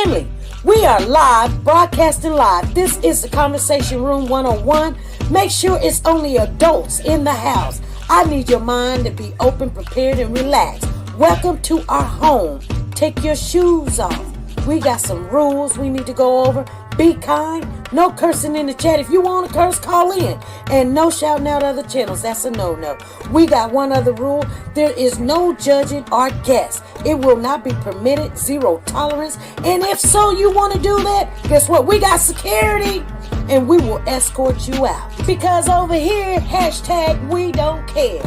family, we are live, broadcasting live. This is the Conversation Room 101. Make sure it's only adults in the house. I need your mind to be open, prepared, and relaxed. Welcome to our home. Take your shoes off. We got some rules we need to go over. Be kind. No cursing in the chat. If you want to curse, call in. And no shouting out other channels. That's a no-no. We got one other rule. There is no judging our guests. It will not be permitted. Zero tolerance. And if so, you want to do that, guess what? We got security. And we will escort you out. Because over here, hashtag we don't care.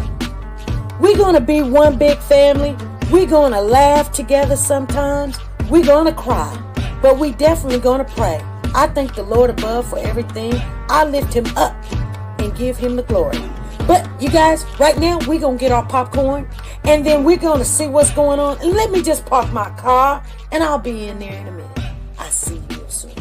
We're going to be one big family. We're going to laugh together sometimes. We're going to cry. But we definitely going to pray. I thank the Lord above for everything. I lift him up and give him the glory. But you guys, right now, we're going to get our popcorn. And then we're going to see what's going on. And let me just park my car. And I'll be in there in a minute. I'll see you real soon.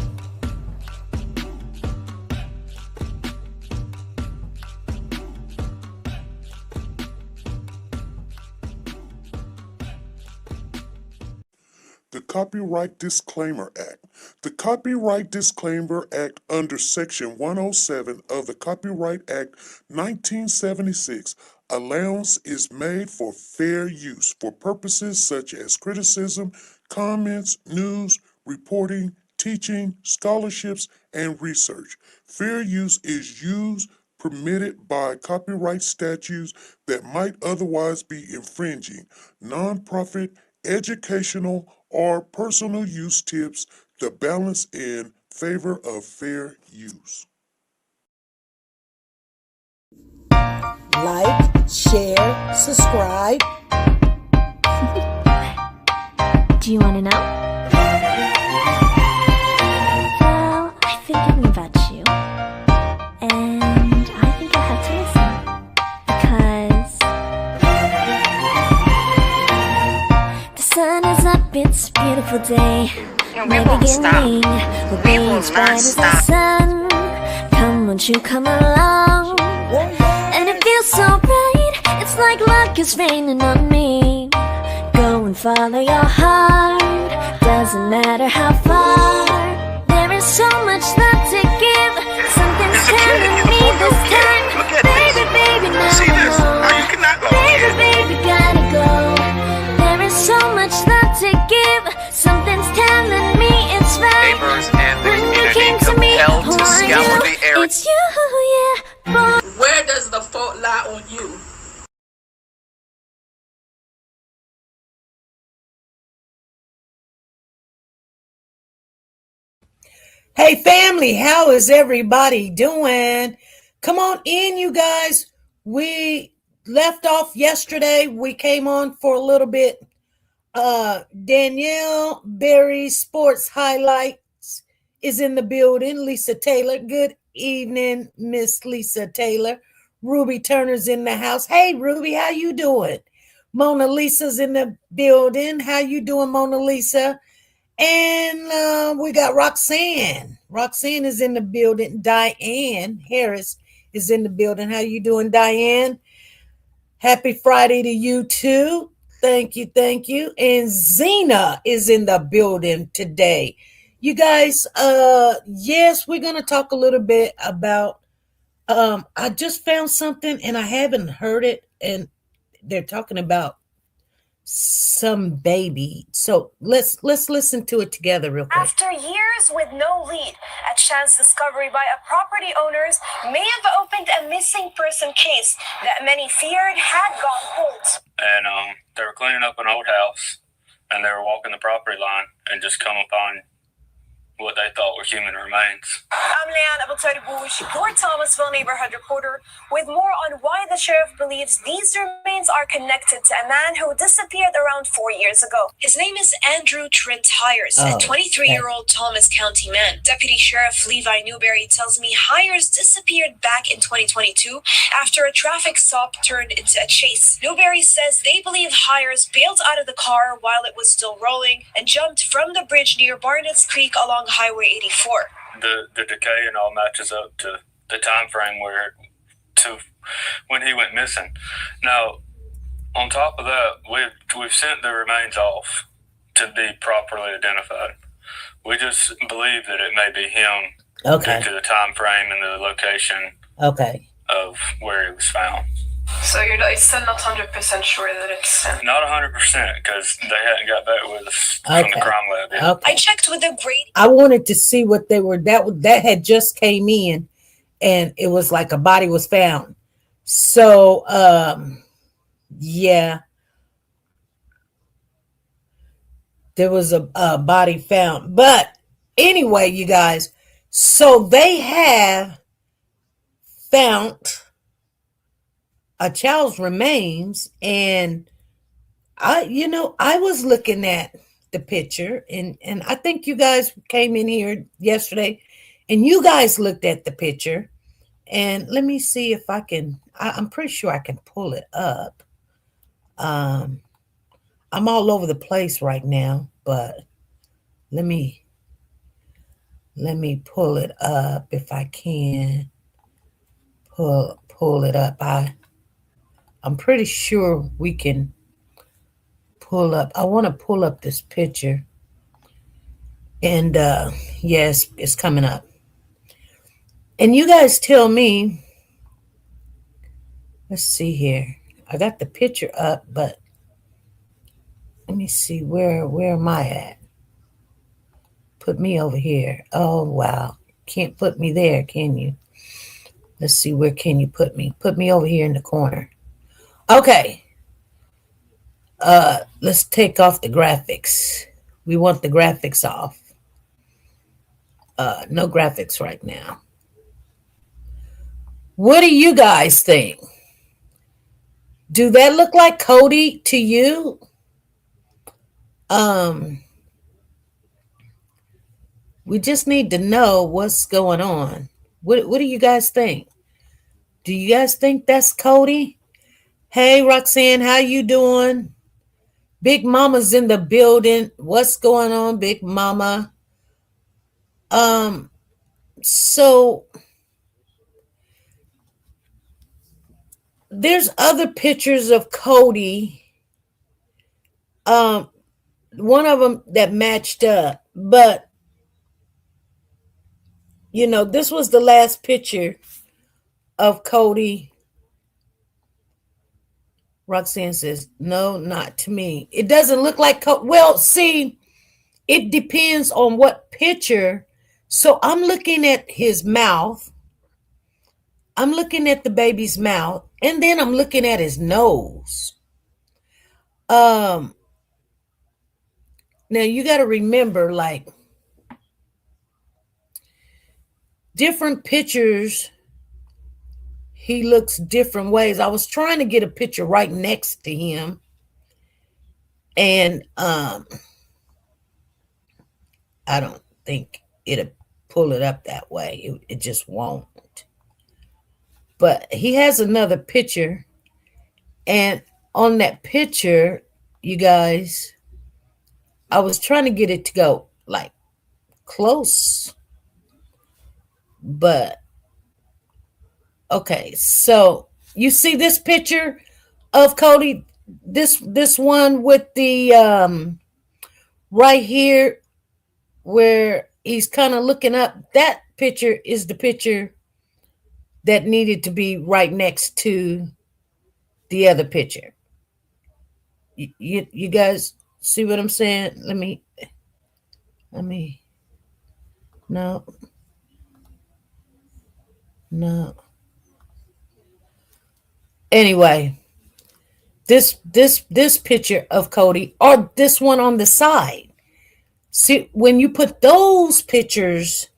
The Copyright Disclaimer Act. The Copyright Disclaimer Act under Section 107 of the Copyright Act 1976, allowance is made for fair use for purposes such as criticism, comments, news, reporting, teaching, scholarships, and research. Fair use is used permitted by copyright statutes that might otherwise be infringing. Nonprofit, educational, or personal use tips the balance in favor of fair use. Like, share, subscribe. Do you want to know? Well, I've been thinking about you, and I think I'll have to listen, because the sun is up, it's a beautiful day. My beginning will be as bright as the sun. Come, won't you come along? And it feels so bright, it's like luck is raining on me. Go and follow your heart, doesn't matter how far. There is so much love to give. Something's telling me this time. Baby, baby, now Baby, baby, gotta go. There is so much love to give. Something's telling me it's right. Neighbors and their When you community came to me, compelled who to are scour you? the area. It's you, yeah, boy. Where does the fault lie on you? Hey family, how is everybody doing? Come on in, you guys. We left off yesterday. We came on for a little bit. Danielle Berry Sports Highlights is in the building. Lisa Taylor. Good evening, Miss Lisa Taylor. Ruby Turner's in the house. Hey, Ruby, how you doing? Mona Lisa's in the building. How you doing, Mona Lisa? And we got Roxanne. Roxanne is in the building. Diane Harris is in the building. How you doing, Diane? Happy Friday to you too. Thank you, thank you. And Zena is in the building today. You guys, yes, we're gonna talk a little bit about. I just found something and I haven't heard it, and they're talking about some baby. So let's listen to it together real quick. After years with no lead, a chance discovery by a property owners may have opened a missing person case that many feared had gone cold. And they were cleaning up an old house, and they were walking the property line and just come upon what they thought were human remains. I'm Leanne Aboutouri-Bouche, your Thomasville neighborhood reporter, with more on why the sheriff believes these remains are connected to a man who disappeared around 4 years ago. His name is Andrew Trent Hires, a 23-year-old Thomas County man. Deputy Sheriff Levi Newberry tells me Hires disappeared back in 2022 after a traffic stop turned into a chase. Newberry says they believe Hires bailed out of the car while it was still rolling and jumped from the bridge near Barnett's Creek along Highway 84. The decay and all matches up to the time frame when he went missing. Now, on top of that, we've sent the remains off to be properly identified. We just believe that it may be him Okay. due to the time frame and the location Okay. of where he was found. So you're still not 100% sure that it's him? Not 100% because they hadn't got back with us from the crime lab yet. Okay. I checked with the Grady. I wanted to see what they were. That had just came in, and it was like a body was found. So, yeah, there was a body found. But anyway, you guys, so they have found a child's remains, and I was looking at the picture, and I think you guys came in here yesterday, and you guys looked at the picture, and let me see if I can. I'm pretty sure I can pull it up. I'm all over the place right now, but let me pull it up if I can. Pull it up. I'm pretty sure we can pull up. I want to pull up this picture. And yes, it's coming up. And you guys tell me. Let's see here. I got the picture up, but let me see where am I at? Put me over here. Oh wow. Can't put me there, can you? Let's see, where can you put me? Put me over here in the corner. Okay. Let's take off the graphics. We want the graphics off. No graphics right now. What do you guys think? Do that look like Codi to you? We just need to know what's going on. What do you guys think? Do you guys think that's Codi? Hey, Roxanne, how you doing? Big Mama's in the building. What's going on, Big Mama? So there's other pictures of Codi. One of them that matched up, but this was the last picture of Codi. Roxanne says, no, not to me. It doesn't look like Codi. Well, see, it depends on what picture. So I'm looking at his mouth. I'm looking at the baby's mouth, and then I'm looking at his nose. Now you got to remember, like, different pictures, he looks different ways. I was trying to get a picture right next to him, and I don't think it'll pull it up that way. It just won't. But he has another picture, and on that picture, you guys, I was trying to get it to go like close, but okay. So you see this picture of Codi, this one with the right here where he's kind of looking up. That picture is the picture that needed to be right next to the other picture. You guys see what I'm saying? Let me no. Anyway, this picture of Codi, or this one on the side. See, when you put those pictures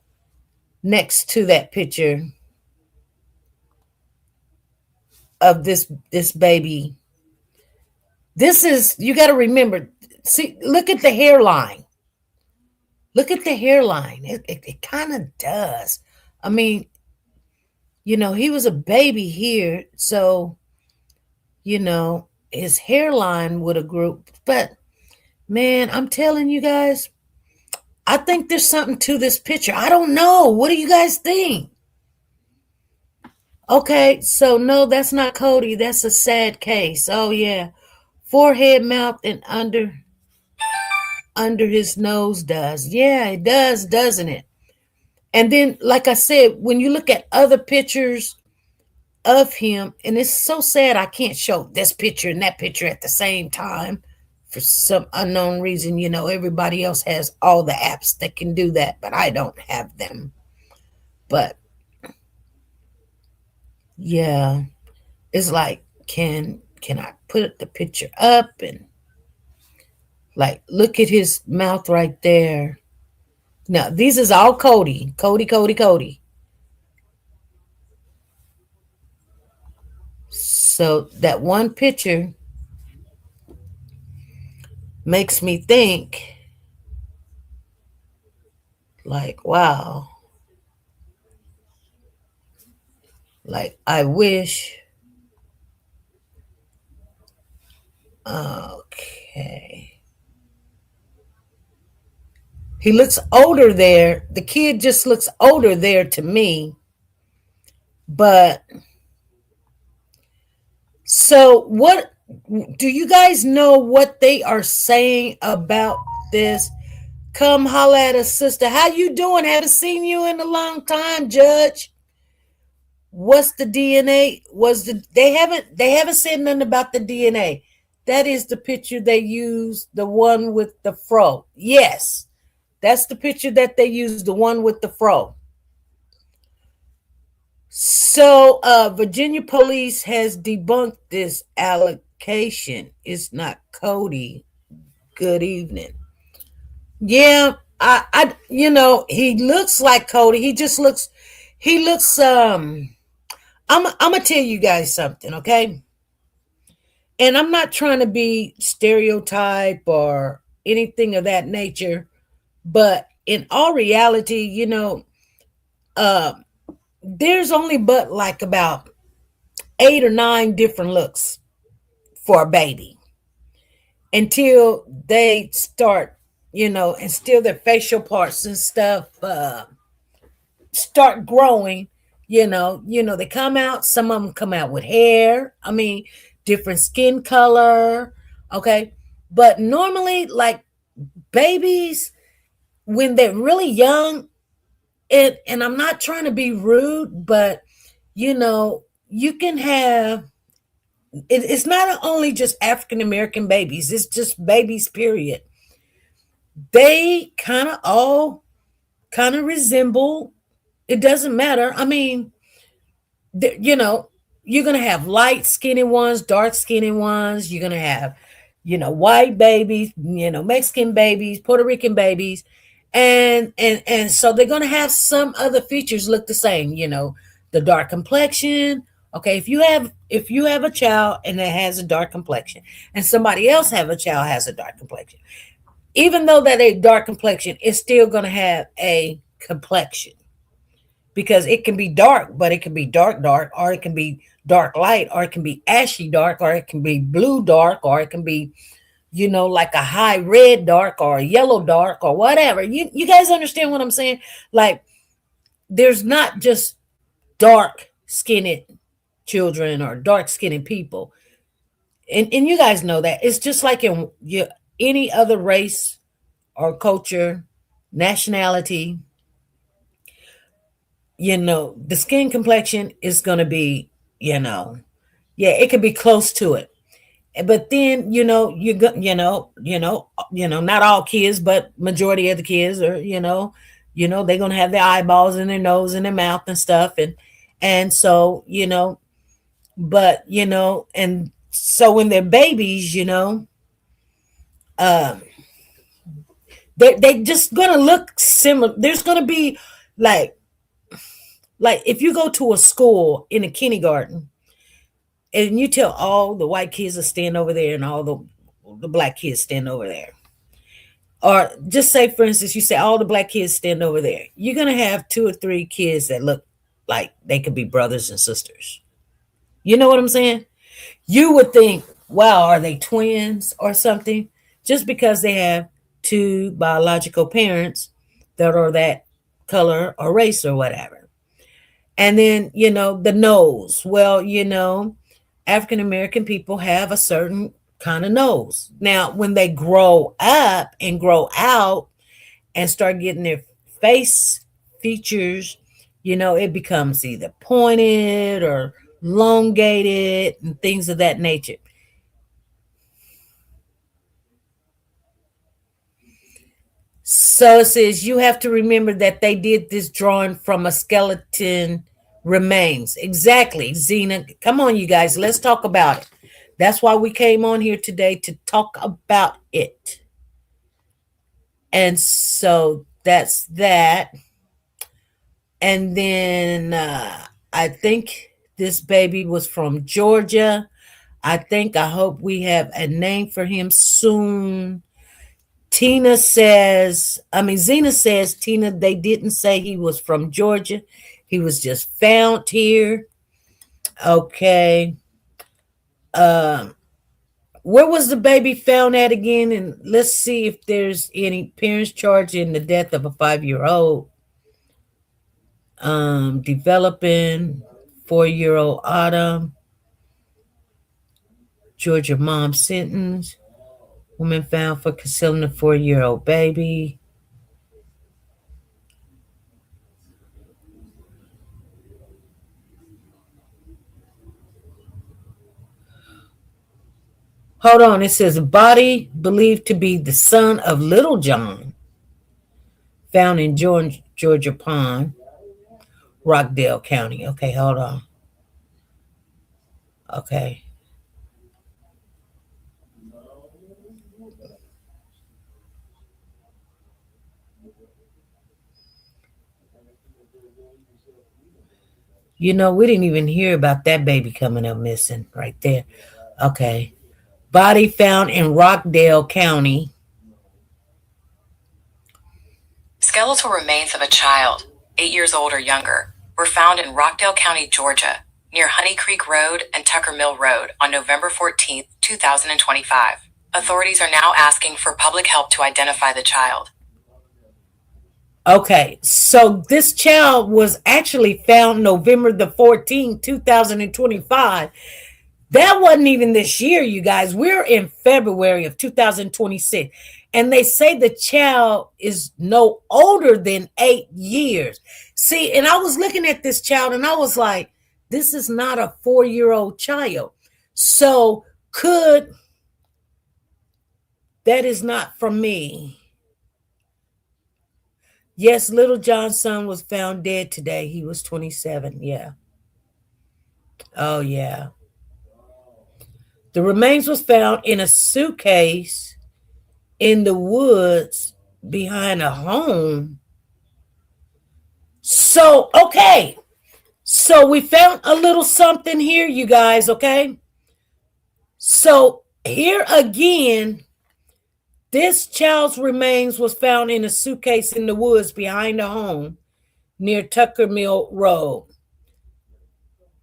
next to that picture of this baby, this is, you got to remember, see, look at the hairline. Look at the hairline. It kind of does. I mean, he was a baby here, so, his hairline would have grew. But, man, I'm telling you guys, I think there's something to this picture. I don't know. What do you guys think? Okay, so no, that's not Codi. That's a sad case. Oh, yeah. Forehead, mouth, and under his nose does. Yeah, it does, doesn't it? And then, like I said, when you look at other pictures of him, and it's so sad I can't show this picture and that picture at the same time for some unknown reason. Everybody else has all the apps that can do that, but I don't have them. But yeah, it's like, can I put the picture up and like look at his mouth right there? Now, these is all Codi. Codi, Codi, Codi. So that one picture makes me think like, wow, like I wish. Okay. He looks older there. The kid just looks older there to me. But so what do you guys know what they are saying about this? Come holla at us, sister. How you doing? Haven't seen you in a long time, Judge. What's the DNA? They haven't said nothing about the DNA. That is the picture they used, the one with the fro. Yes. That's the picture that they used, the one with the fro. So Virginia police has debunked this allegation. It's not Codi. Good evening. Yeah, he looks like Codi. He looks. I'm gonna tell you guys something, okay? And I'm not trying to be stereotype or anything of that nature, but in all reality, uh, there's only but like about 8 or 9 different looks for a baby until they start, and still their facial parts and stuff start growing. They come out. Some of them come out with hair. I mean, different skin color. Okay, but normally, like babies, when they're really young, and I'm not trying to be rude, but you can have it's not only just African American babies, it's just babies, period. They all kind of resemble, it doesn't matter. I mean, you're going to have light skinny ones, dark skinny ones. You're going to have, white babies, Mexican babies, Puerto Rican babies. And so they're going to have some other features look the same, the dark complexion. Okay, if you have a child and it has a dark complexion and somebody else have a child has a dark complexion, even though that a dark complexion is still going to have a complexion, because it can be dark, but it can be dark, dark, or it can be dark light, or it can be ashy dark, or it can be blue dark, or it can be, like a high red dark or a yellow dark or whatever. You guys understand what I'm saying? Like, there's not just dark skinned children or dark skinned people. And you guys know that. It's just like in any other race or culture, nationality, the skin complexion is going to be, yeah, it could be close to it. But then, not all kids, but majority of the kids are, they're going to have their eyeballs and their nose and their mouth and stuff. And so, but, and so when they're babies, um, they just going to look similar. There's going to be like, if you go to a school in a kindergarten and you tell all the white kids to stand over there and all the black kids stand over there, or just say, for instance, you say all the black kids stand over there, you're going to have 2 or 3 kids that look like they could be brothers and sisters. You know what I'm saying? You would think, wow, are they twins or something? Just because they have 2 biological parents that are that color or race or whatever. And then, the nose. Well, African American people have a certain kind of knows. Now, when they grow up and grow out and start getting their face features, it becomes either pointed or elongated and things of that nature. So it says you have to remember that they did this drawing from a skeleton remains. Exactly, Zena. Come on, you guys, let's talk about it. That's why we came on here today, to talk about it. And so that's that. And then I think this baby was from Georgia. I hope we have a name for him soon. Zena says, Tina, they didn't say he was from Georgia. He was just found here. Okay. Where was the baby found at again? And let's see if there's any parents charged in the death of a 5-year-old. Developing 4-year-old Autumn. Georgia mom sentenced. Woman found for concealing a 4-year-old baby. Hold on. It says body believed to be the son of Little John, found in Georgia Pond, Rockdale County. Okay, hold on. Okay. We didn't even hear about that baby coming up missing right there. Okay. Body found in Rockdale County. Skeletal remains of a child, 8 years old or younger, were found in Rockdale County, Georgia, near Honey Creek Road and Tucker Mill Road on November 14, 2025. Authorities are now asking for public help to identify the child. Okay, so this child was actually found November the 14th, 2025. That wasn't even this year, you guys. We're in February of 2026. And they say the child is no older than 8 years. See, and I was looking at this child and I was like, this is not a 4-year-old child. So that is not from me. Yes, Little John's son was found dead today. He was 27. Yeah. Oh, yeah. The remains was found in a suitcase in the woods behind a home. So, okay. So we found a little something here, you guys, okay? So here again, this child's remains was found in a suitcase in the woods behind a home near Tucker Mill Road.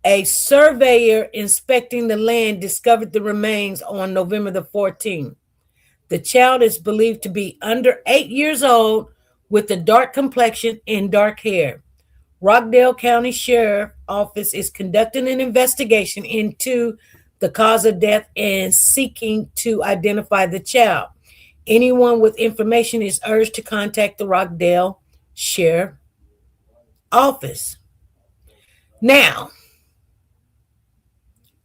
A surveyor inspecting the land discovered the remains on November the 14th. The child is believed to be under 8 years old with a dark complexion and dark hair. Rockdale County Sheriff Office is conducting an investigation into the cause of death and seeking to identify the child. Anyone with information is urged to contact the Rockdale Sheriff Office. Now,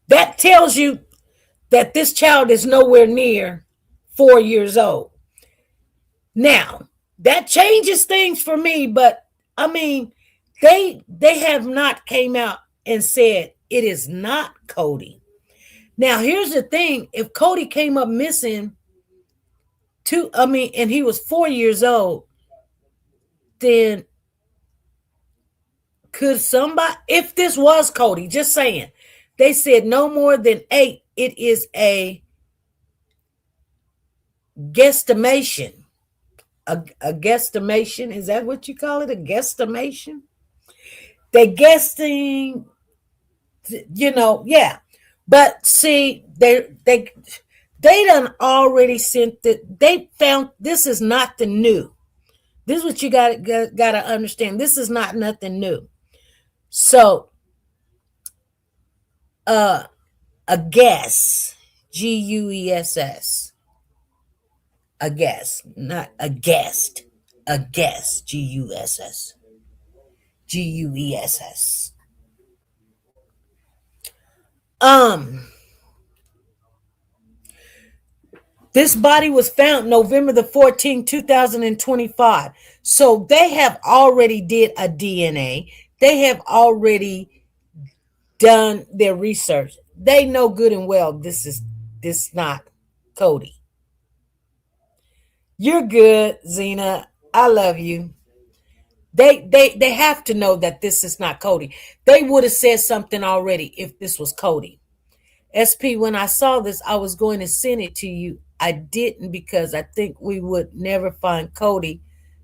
that tells you that this child is nowhere near 4 years old. Now, that changes things for me, but I mean, they have not came out and said it is not Codi. Now, here's the thing. If Codi came up missing and he was 4 years old, then could somebody, if this was Codi, just saying, they said no more than 8, it is a guesstimation. A guesstimation, is that what you call it? A guesstimation? They guessing, yeah. But see, they done already sent that. They found this is not the new. This is what you got to understand. This is not nothing new. So, a guess Guess. A guest, not a guest. A guest. Guss. Guess. Um, this body was found November the 14th, 2025. So they have already did a DNA. They have already done their research. They know good and well this not Codi. You're good, Zena. I love you. They have to know that this is not Codi. They would have said something already if this was Codi. SP, when I saw this, I was going to send it to you. I didn't because I think we would never find Codi,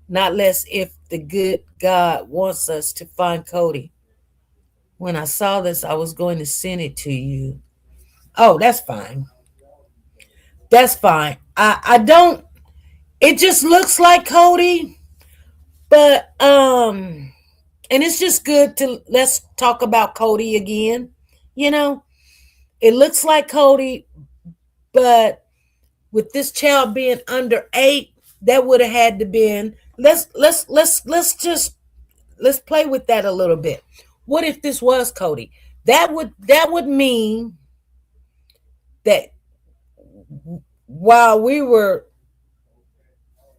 not less if the good God wants us to find Codi. When I saw this, I was going to send it to you. Oh, that's fine. That's fine. I don't, it just looks like Codi, but and it's just good to let's talk about Codi again. You know, it looks like Codi, but with this child being under 8, that would have had to been let's play with that a little bit. What if this was Codi? That would mean that while we were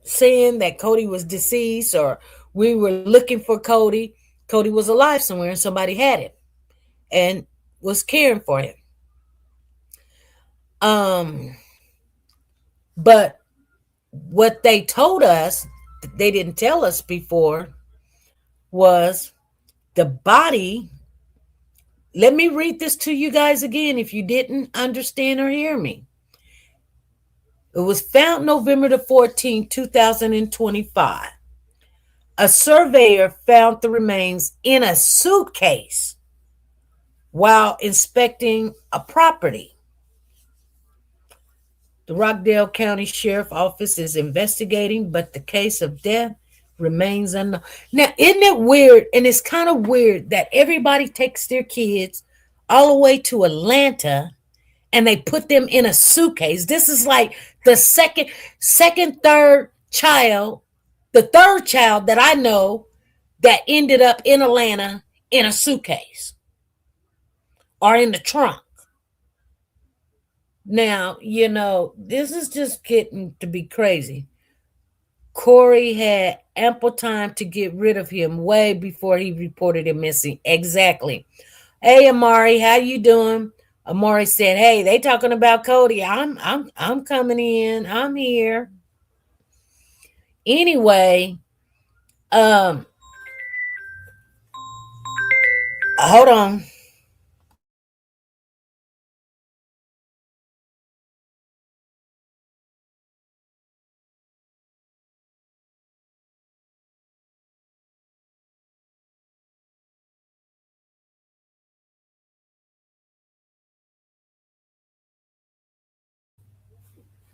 saying that Codi was deceased or we were looking for Codi, Codi was alive somewhere and somebody had him and was caring for him. But what they told us, they didn't tell us before, was the body. Let me read this to you guys again if you didn't understand or hear me. It was found November the 14th, 2025. A surveyor found the remains in a suitcase while inspecting a property. The Rockdale County Sheriff Office is investigating, but the case of death remains unknown. Now, isn't it weird? And it's kind of weird that everybody takes their kids all the way to Atlanta and they put them in a suitcase. This is like the third child, the third child that I know that ended up in Atlanta in a suitcase or in the trunk. Now, this is just getting to be crazy. Corey had ample time to get rid of him way before he reported him missing. Exactly. Hey, Amari, how you doing? Amari said, "Hey, they talking about Codi. I'm coming in. I'm here." Anyway, hold on.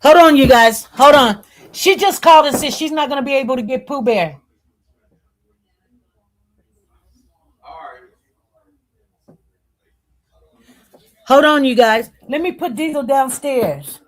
Hold on, you guys. Hold on. She just called and said she's not going to be able to get Pooh Bear. Hold on, you guys. Let me put Diesel downstairs.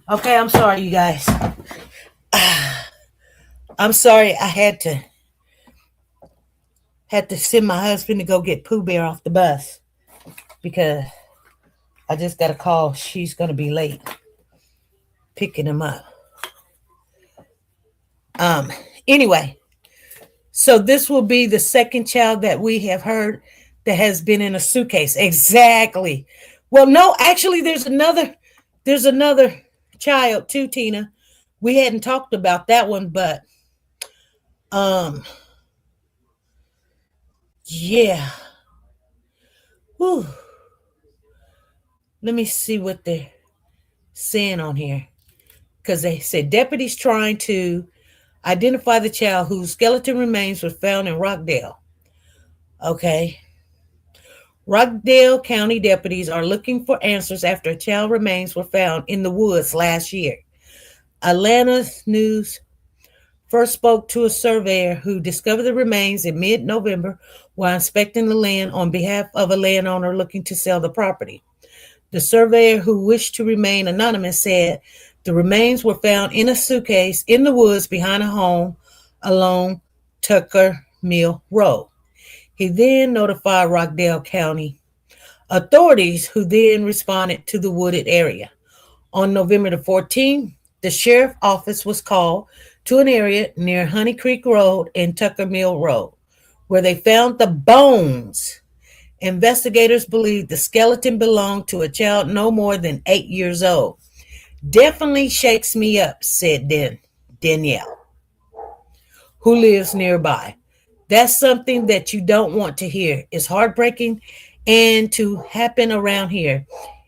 Okay, I'm sorry, you guys. I'm sorry I had to send my husband to go get Pooh Bear off the bus because I just got a call. She's going to be late picking him up. Um, anyway, so this will be the second child that we have heard that has been in a suitcase. Exactly. Well, no, actually, there's another child too, Tina. We hadn't talked about that one, but um, yeah. Whew. Let me see what they're saying on here. Because they said deputies trying to identify the child whose skeleton remains were found in Rockdale. Okay. Rockdale County deputies are looking for answers after a child remains were found in the woods last year. Atlanta News first spoke to a surveyor who discovered the remains in mid-November while inspecting the land on behalf of a landowner looking to sell the property. The surveyor, who wished to remain anonymous, said the remains were found in a suitcase in the woods behind a home along Tucker Mill Road. He then notified Rockdale County authorities, who then responded to the wooded area. On November the 14th, the sheriff's office was called to an area near Honey Creek Road and Tucker Mill Road, where they found the bones. Investigators believe the skeleton belonged to a child no more than 8 years old. Definitely shakes me up, said Danielle, who lives nearby. That's something that you don't want to hear. It's heartbreaking, and to happen around here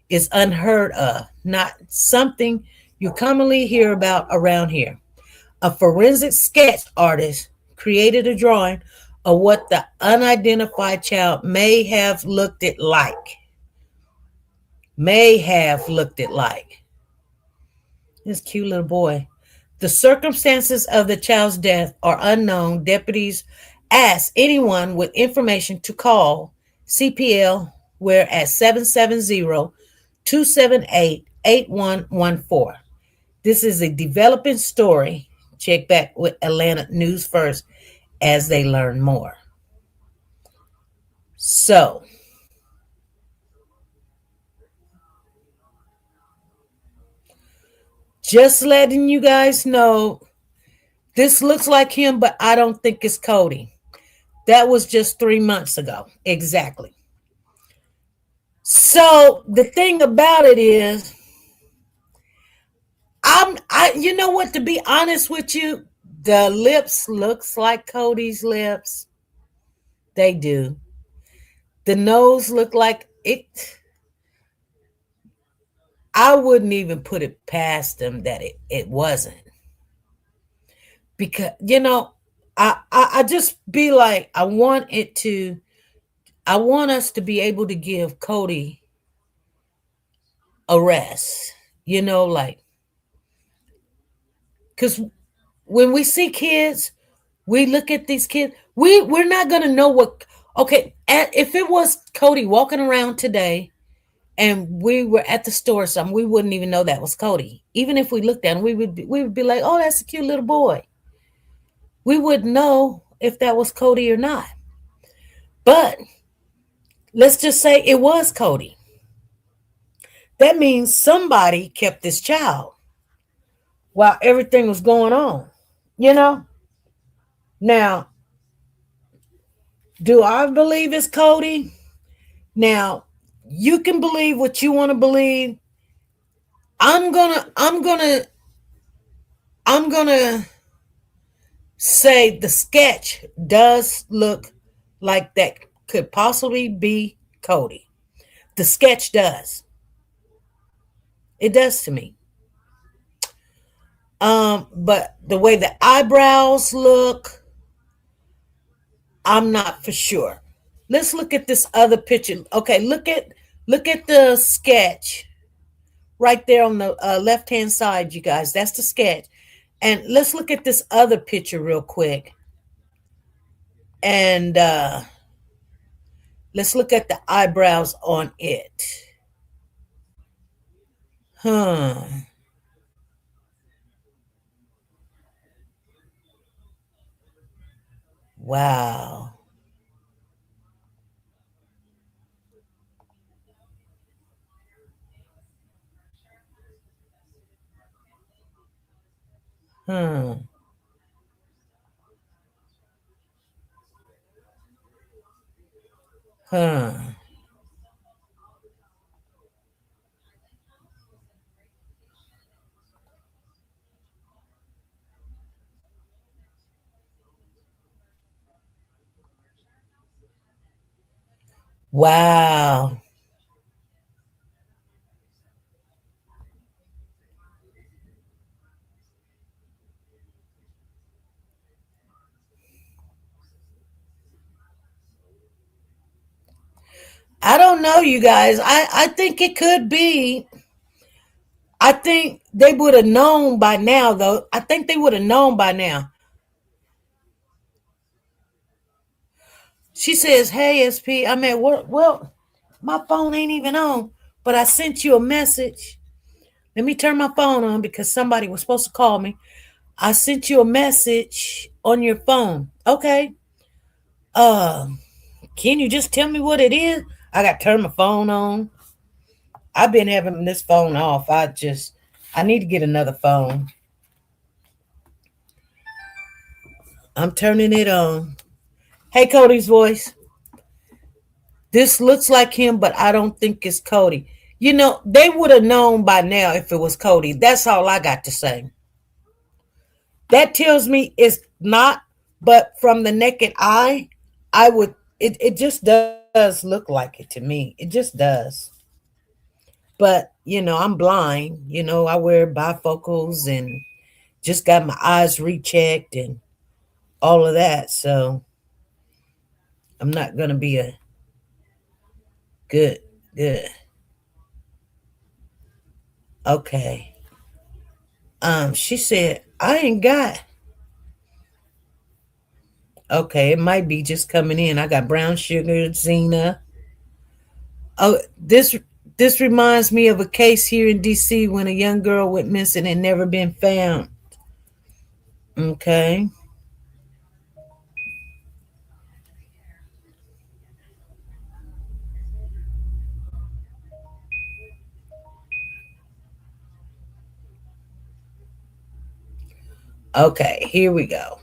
is unheard of, not something you commonly hear about around here. A forensic sketch artist created a drawing of what the unidentified child may have looked it like. May have looked it like. This cute little boy. The circumstances of the child's death are unknown. Deputies ask anyone with information to call CPL, where at 770-278-8114. This is a developing story. Check back with Atlanta News First as they learn more. So, just letting you guys know, this looks like him, but I don't think it's Codi. That was just 3 months ago. Exactly. So the thing about it is, you know what, to be honest with you, the lips looks like Cody's lips. They do. The nose look like it. I wouldn't even put it past them that it wasn't. Because, I just be like, I want us to be able to give Codi a rest. Like, because when we see kids, we look at these kids, we're not going to know what, okay, if it was Codi walking around today and we were at the store or something, we wouldn't even know that was Codi. Even if we looked at him, we would be like, oh, that's a cute little boy. We wouldn't know if that was Codi or not. But let's just say it was Codi. That means somebody kept this child while everything was going on. Now, do I believe it's Codi? Now, you can believe what you want to believe. I'm gonna say the sketch does look like that could possibly be Codi. The sketch does. It does to me. But the way the eyebrows look, I'm not for sure. Let's look at this other picture. Okay, look at the sketch right there on the left-hand side, you guys. That's the sketch. And let's look at this other picture real quick. And let's look at the eyebrows on it. Huh. Wow. Hmm. Huh. Wow. I don't know, you guys. I think it could be. I think they would have known by now, though. I think they would have known by now. She says, "Hey, SP, I'm at work." Well, my phone ain't even on, but I sent you a message. Let me turn my phone on because somebody was supposed to call me. I sent you a message on your phone. Okay. Uh, can you just tell me what it is? I got to turn my phone on. I've been having this phone off. I need to get another phone. I'm turning it on. Hey, Cody's voice. This looks like him, but I don't think it's Cody. You know, they would have known by now if it was Cody. That's all I got to say. That tells me it's not, but from the naked eye, I would, it just does look like it to me. It just does. But, I'm blind. I wear bifocals and just got my eyes rechecked and all of that. So I'm not going to be a good, good. Okay. She said, I ain't got. Okay, it might be just coming in. I got brown sugar, Zena. Oh, this reminds me of a case here in DC when a young girl went missing and never been found. Okay. Okay, here we go.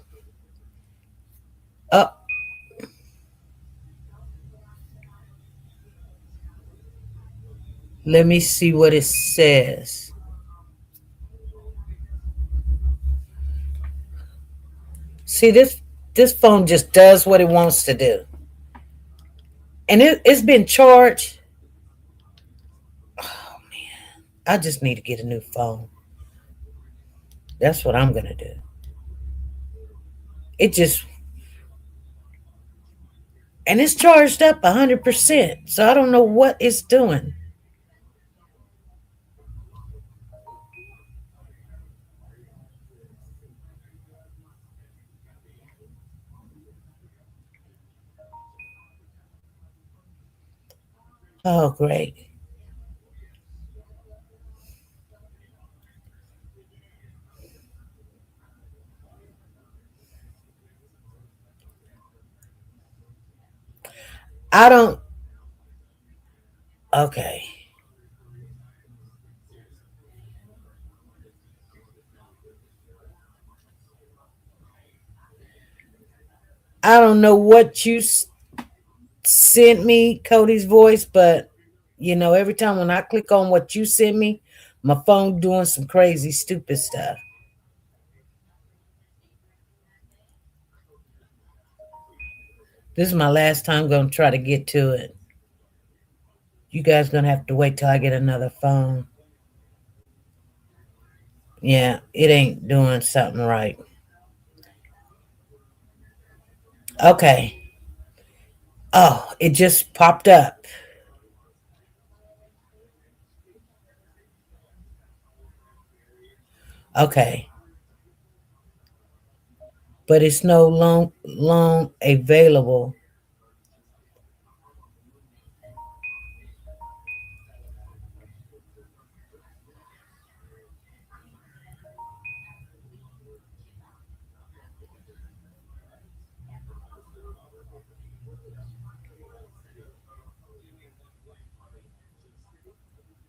Oh, let me see what it says. See, this phone just does what it wants to do. And it's been charged. Oh man. I just need to get a new phone. That's what I'm gonna do. It just and it's charged up 100%. So I don't know what it's doing. Oh great. I don't okay. I don't know what you sent me, Cody's voice, but every time when I click on what you sent me, my phone doing some crazy, stupid stuff. This is my last time gonna try to get to it. You guys gonna have to wait till I get another phone. Yeah, it ain't doing something right. Okay. Oh, it just popped up. Okay. But it's no long available.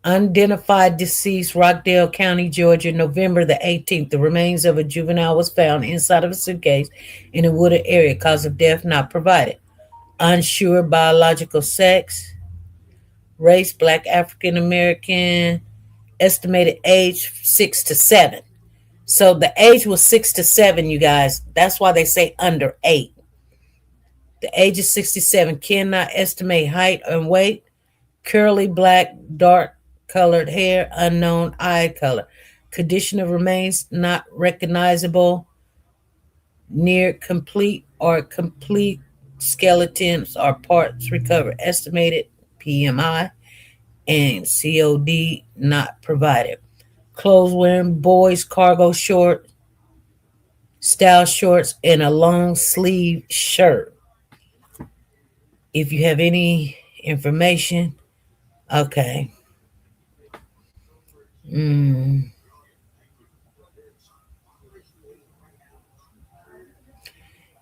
Unidentified deceased, Rockdale County, Georgia, November the 18th. The remains of a juvenile was found inside of a suitcase in a wooded area. Cause of death not provided. unsure biological sex, race Black African American, estimated age 6 to 7. So the age was 6 to 7, you guys. That's why they say under 8. The age is 67. Cannot estimate height and weight. Curly black, dark colored hair, unknown eye color. Condition of remains not recognizable. Near complete or complete skeletons or parts recovered. Estimated PMI and COD not provided. Clothes wearing boys cargo short, style shorts, and a long sleeve shirt. If you have any information, okay. Mm.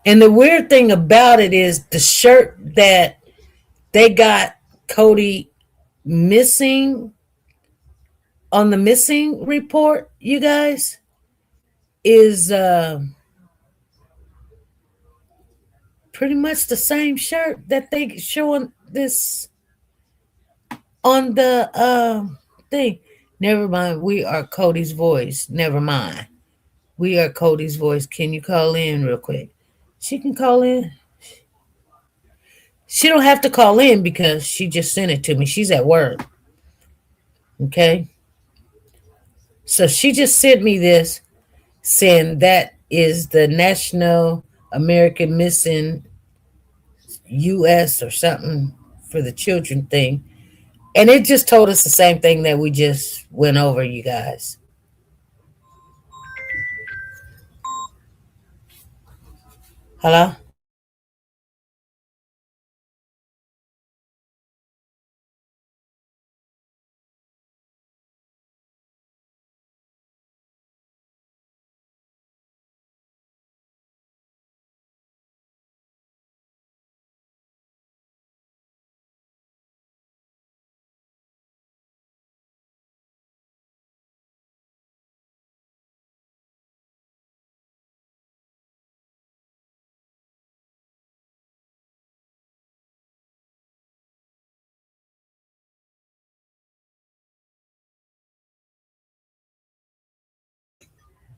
And the weird thing about it is the shirt that they got Codi missing on the missing report, you guys, is pretty much the same shirt that they showing this on the thing. Never mind. We are Cody's voice. Never mind. We are Cody's voice. Can you call in real quick? She can call in. She don't have to call in because she just sent it to me. She's at work. Okay. So she just sent me this saying that is the National American Missing US or something for the children thing. And it just told us the same thing that we just went over, you guys. Hello?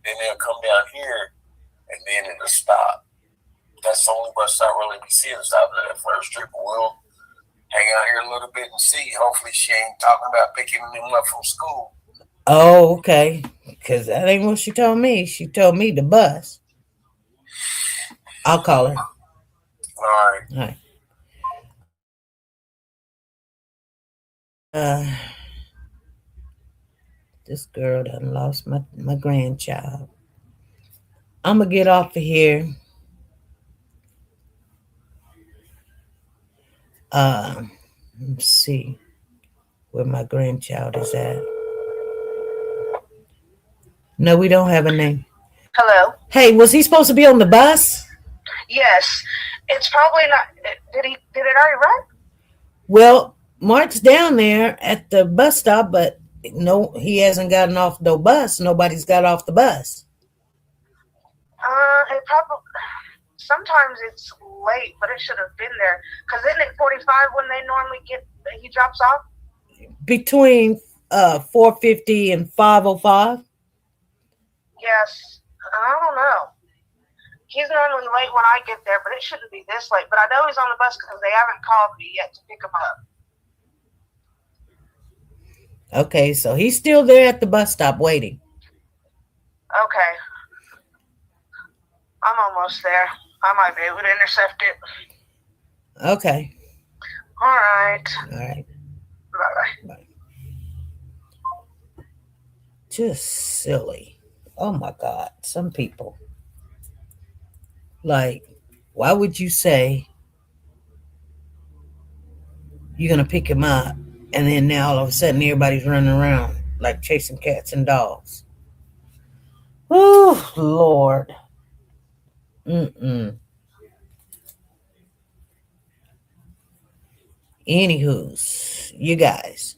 Then they'll come down here, and then it'll stop. That's the only bus stop really we see is out there that first trip. We'll hang out here a little bit and see. Hopefully she ain't talking about picking them up from school. Oh, okay. Because that ain't what she told me. She told me the bus. I'll call her. All right. All right. Uh, this girl done lost my grandchild. I'm going to get off of here. Let's see where my grandchild is at. No, we don't have a name. Hello? Hey, was he supposed to be on the bus? Yes. It's probably not. Did it already run? Well, Mark's down there at the bus stop, but no, he hasn't gotten off the bus. Nobody's got off the bus. It probably. Sometimes it's late, but it should have been there. Because isn't it 45 when they normally he drops off? Between 4:50 and 5:05. Yes. I don't know. He's normally late when I get there, but it shouldn't be this late. But I know he's on the bus because they haven't called me yet to pick him up. Okay, so he's still there at the bus stop waiting. Okay. I'm almost there. I might be able to intercept it. Okay. All right. All right. Bye-bye. Bye. Just silly. Oh my God. Some people. Like, why would you say you're going to pick him up and then now all of a sudden everybody's running around like chasing cats and dogs? Oh, Lord. Anywho's, you guys.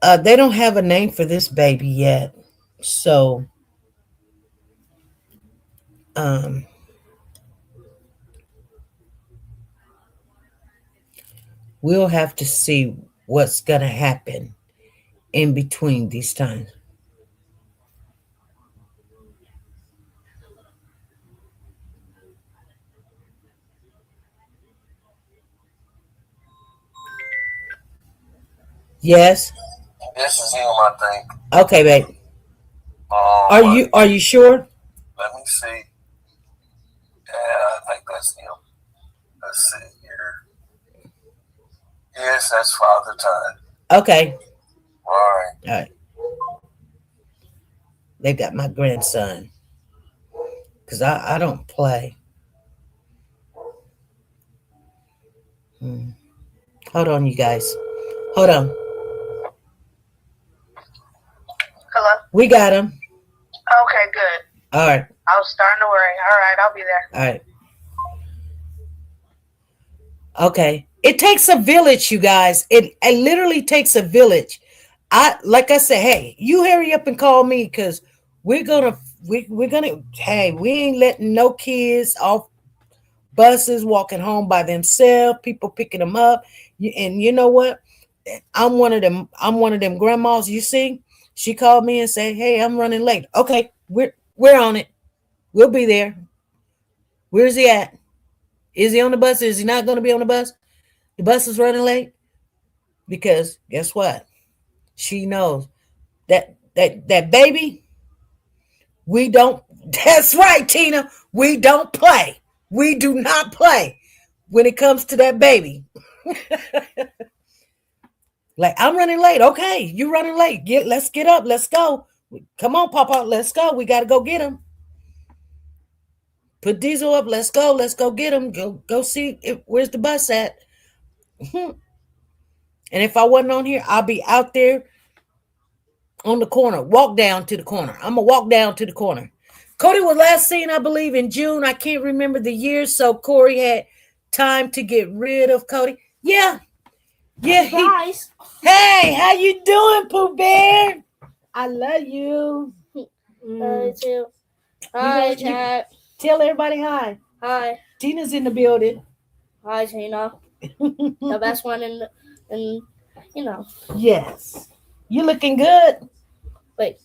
They don't have a name for this baby yet. So, we'll have to see what's gonna happen in between these times. Yes. This is him, I think. Okay, babe. Um, Are you sure? let me see. Yeah, I think that's him. Let's see here. Yes, that's Father Time. Okay. All right. All right. They got my grandson. Cause I don't play. Hold on, you guys. Hold on. Hello? We got him. Okay, good. All right. I was starting to worry. All right, I'll be there. All right. Okay. It takes a village, you guys. It literally takes a village. Like I said, hey, you hurry up and call me because we're gonna hey, we ain't letting no kids off buses walking home by themselves, people picking them up. And you know what? I'm one of them grandmas, you see? She called me and said, "Hey, I'm running late." Okay, we're on it. We'll be there. Where's he at? Is he on the bus? Is he not going to be on the bus? The bus is running late because guess what? She knows that baby. We don't. That's right, Tina. We don't play. We do not play when it comes to that baby. Like I'm running late. Okay, you running late. Let's get up. Let's go. Come on, Papa. Let's go. We got to go get him. Put diesel up. Let's go. Let's go get him. Go see where's the bus at. And if I wasn't on here, I'll be out there on the corner. Walk down to the corner. I'm gonna walk down to the corner. Codi was last seen, I believe, in June. I can't remember the year, so Corey had time to get rid of Codi. Yeah. Guys. Hey, how you doing, Pooh Bear? I love you. Too. Hi, chat. Tell everybody hi. Hi. Tina's in the building. Hi, Tina. The best one in Yes. You looking good. Wait,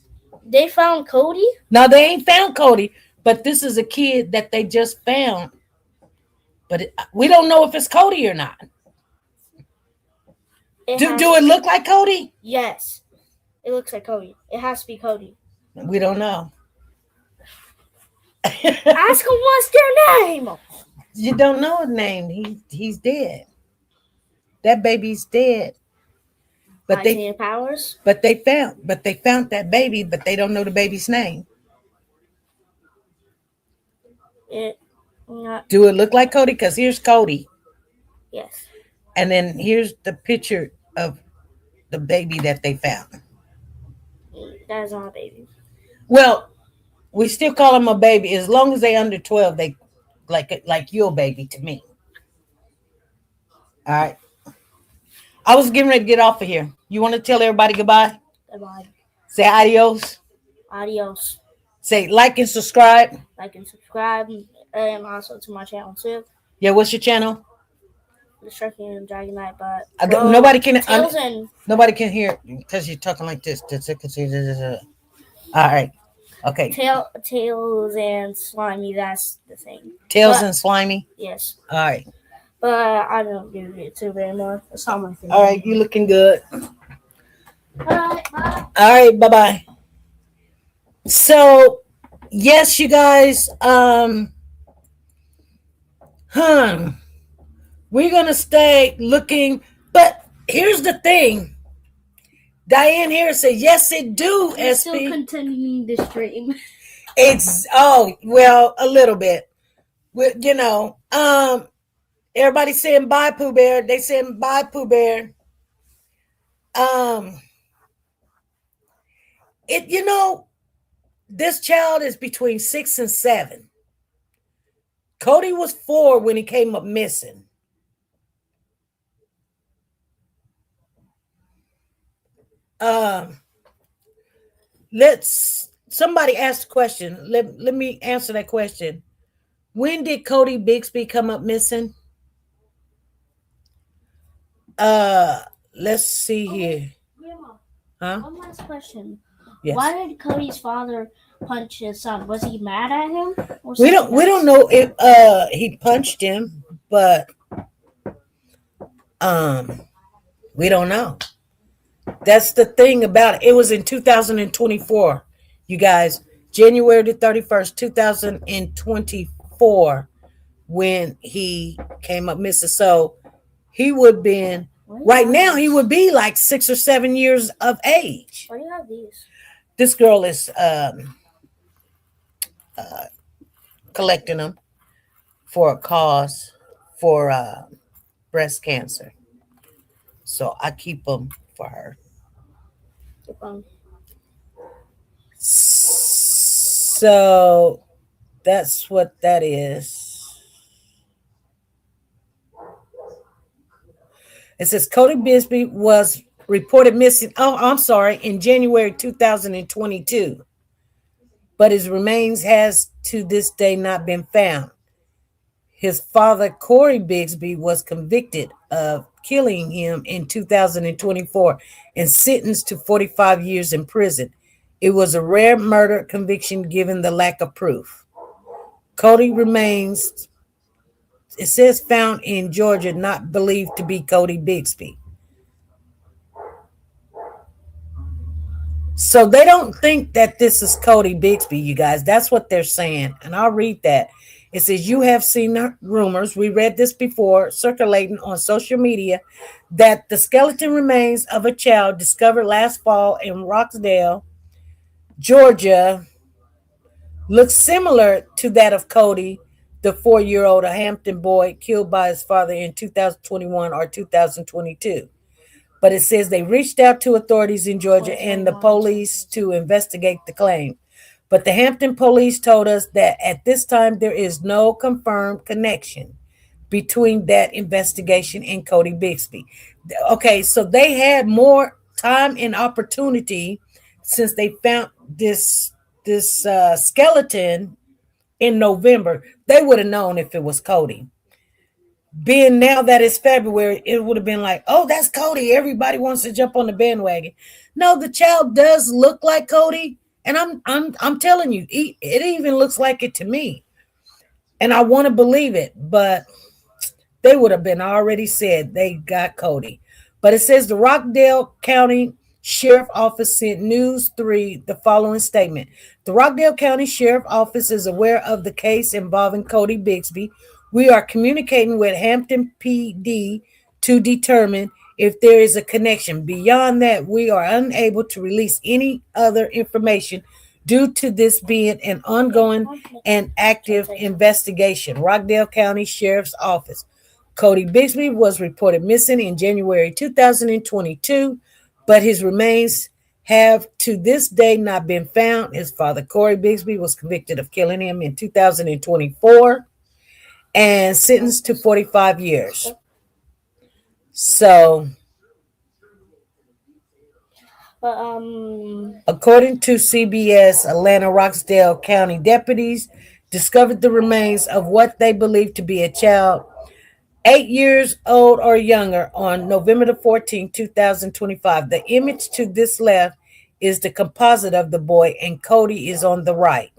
they found Codi? No, they ain't found Codi, but this is a kid that they just found. But we don't know if it's Codi or not. Do it look like Codi? Yes. It looks like Codi. It has to be Codi. We don't know. Ask them what's their name. You don't know his name. He's dead. That baby's dead. But they found that baby, but they don't know the baby's name. Do it look like Codi? Because here's Codi. Yes. And then here's the picture of the baby that they found. That is not a baby. Well, we still call them a baby. As long as they under 12, they like your baby to me. All right. I was getting ready to get off of here. You want to tell everybody goodbye? Goodbye. Say adios. Adios. Say like and subscribe. Like and subscribe. And also to my channel too. Yeah, what's your channel? The Sharky and Dragon Knight, but nobody can nobody can hear because you're talking like this. All right. Okay. Tails and Slimy, that's the thing. Tails and Slimy? Yes. All right. But I don't do YouTube anymore. It's not my thing. All right, you looking good. All right, bye. All right, bye-bye. So, yes, you guys, we're going to stay looking, but here's the thing. Diane here said, yes, it do, We're SP. still continuing the stream. Well, a little bit. Everybody saying bye, Pooh Bear. They saying bye, Pooh Bear. This child is between 6 and 7. Codi was 4 when he came up missing. Somebody asked a question. Let me answer that question. When did Codi Bixby come up missing? let's see here. Grandma, Huh? one last question. Yes. Why did Cody's father punch his son? Was he mad at him? Or We something don't else? know if he punched him, but we don't know. That's the thing about it. It was in 2024, you guys, January the 31st, 2024, when he came up missing. So he would have been, right now, he would be like 6 or 7 years of age. Why do you have these? This girl is collecting them for a cause for breast cancer. So I keep them for her. So that's what that is. It says Cody Bisbee was reported missing. Oh, I'm sorry, in January 2022, but his remains has to this day not been found. His father, Corey Bixby, was convicted of killing him in 2024 and sentenced to 45 years in prison. It was a rare murder conviction given the lack of proof. Cody remains, it says, found in Georgia, not believed to be Cody Bixby. So they don't think that this is Cody Bixby, you guys. That's what they're saying. And I'll read that. It says, you have seen rumors, we read this before, circulating on social media, that the skeleton remains of a child discovered last fall in Roxdale, Georgia, looks similar to that of Cody, the 4-year-old, a Hampton boy killed by his father in 2021 or 2022. But it says they reached out to authorities in Georgia and the police to investigate the claim. But the Hampton police told us that at this time there is no confirmed connection between that investigation and Cody Bixby. Okay, so they had more time and opportunity since they found this skeleton in November. They would have known if it was Cody. Being now that it's February, it would have been like, oh, that's Cody. Everybody wants to jump on the bandwagon. No, the child does look like Cody, and I'm telling you, it even looks like it to me, and I want to believe it, but they would have been already said they got Cody. But it says the Rockdale County Sheriff Office sent News 3 the following statement. The Rockdale County Sheriff Office is aware of the case involving Cody Bixby. We are communicating with Hampton PD to determine if there is a connection. Beyond that, we are unable to release any other information due to this being an ongoing and active investigation. Rockdale County Sheriff's Office. Cody Bixby was reported missing in January 2022, but his remains have to this day not been found. His father, Corey Bixby, was convicted of killing him in 2024 and sentenced to 45 years. So, according to CBS, Atlanta Roxdale County deputies discovered the remains of what they believe to be a child 8 years old or younger on November the 14th, 2025. The image to this left is the composite of the boy, and Cody is on the right.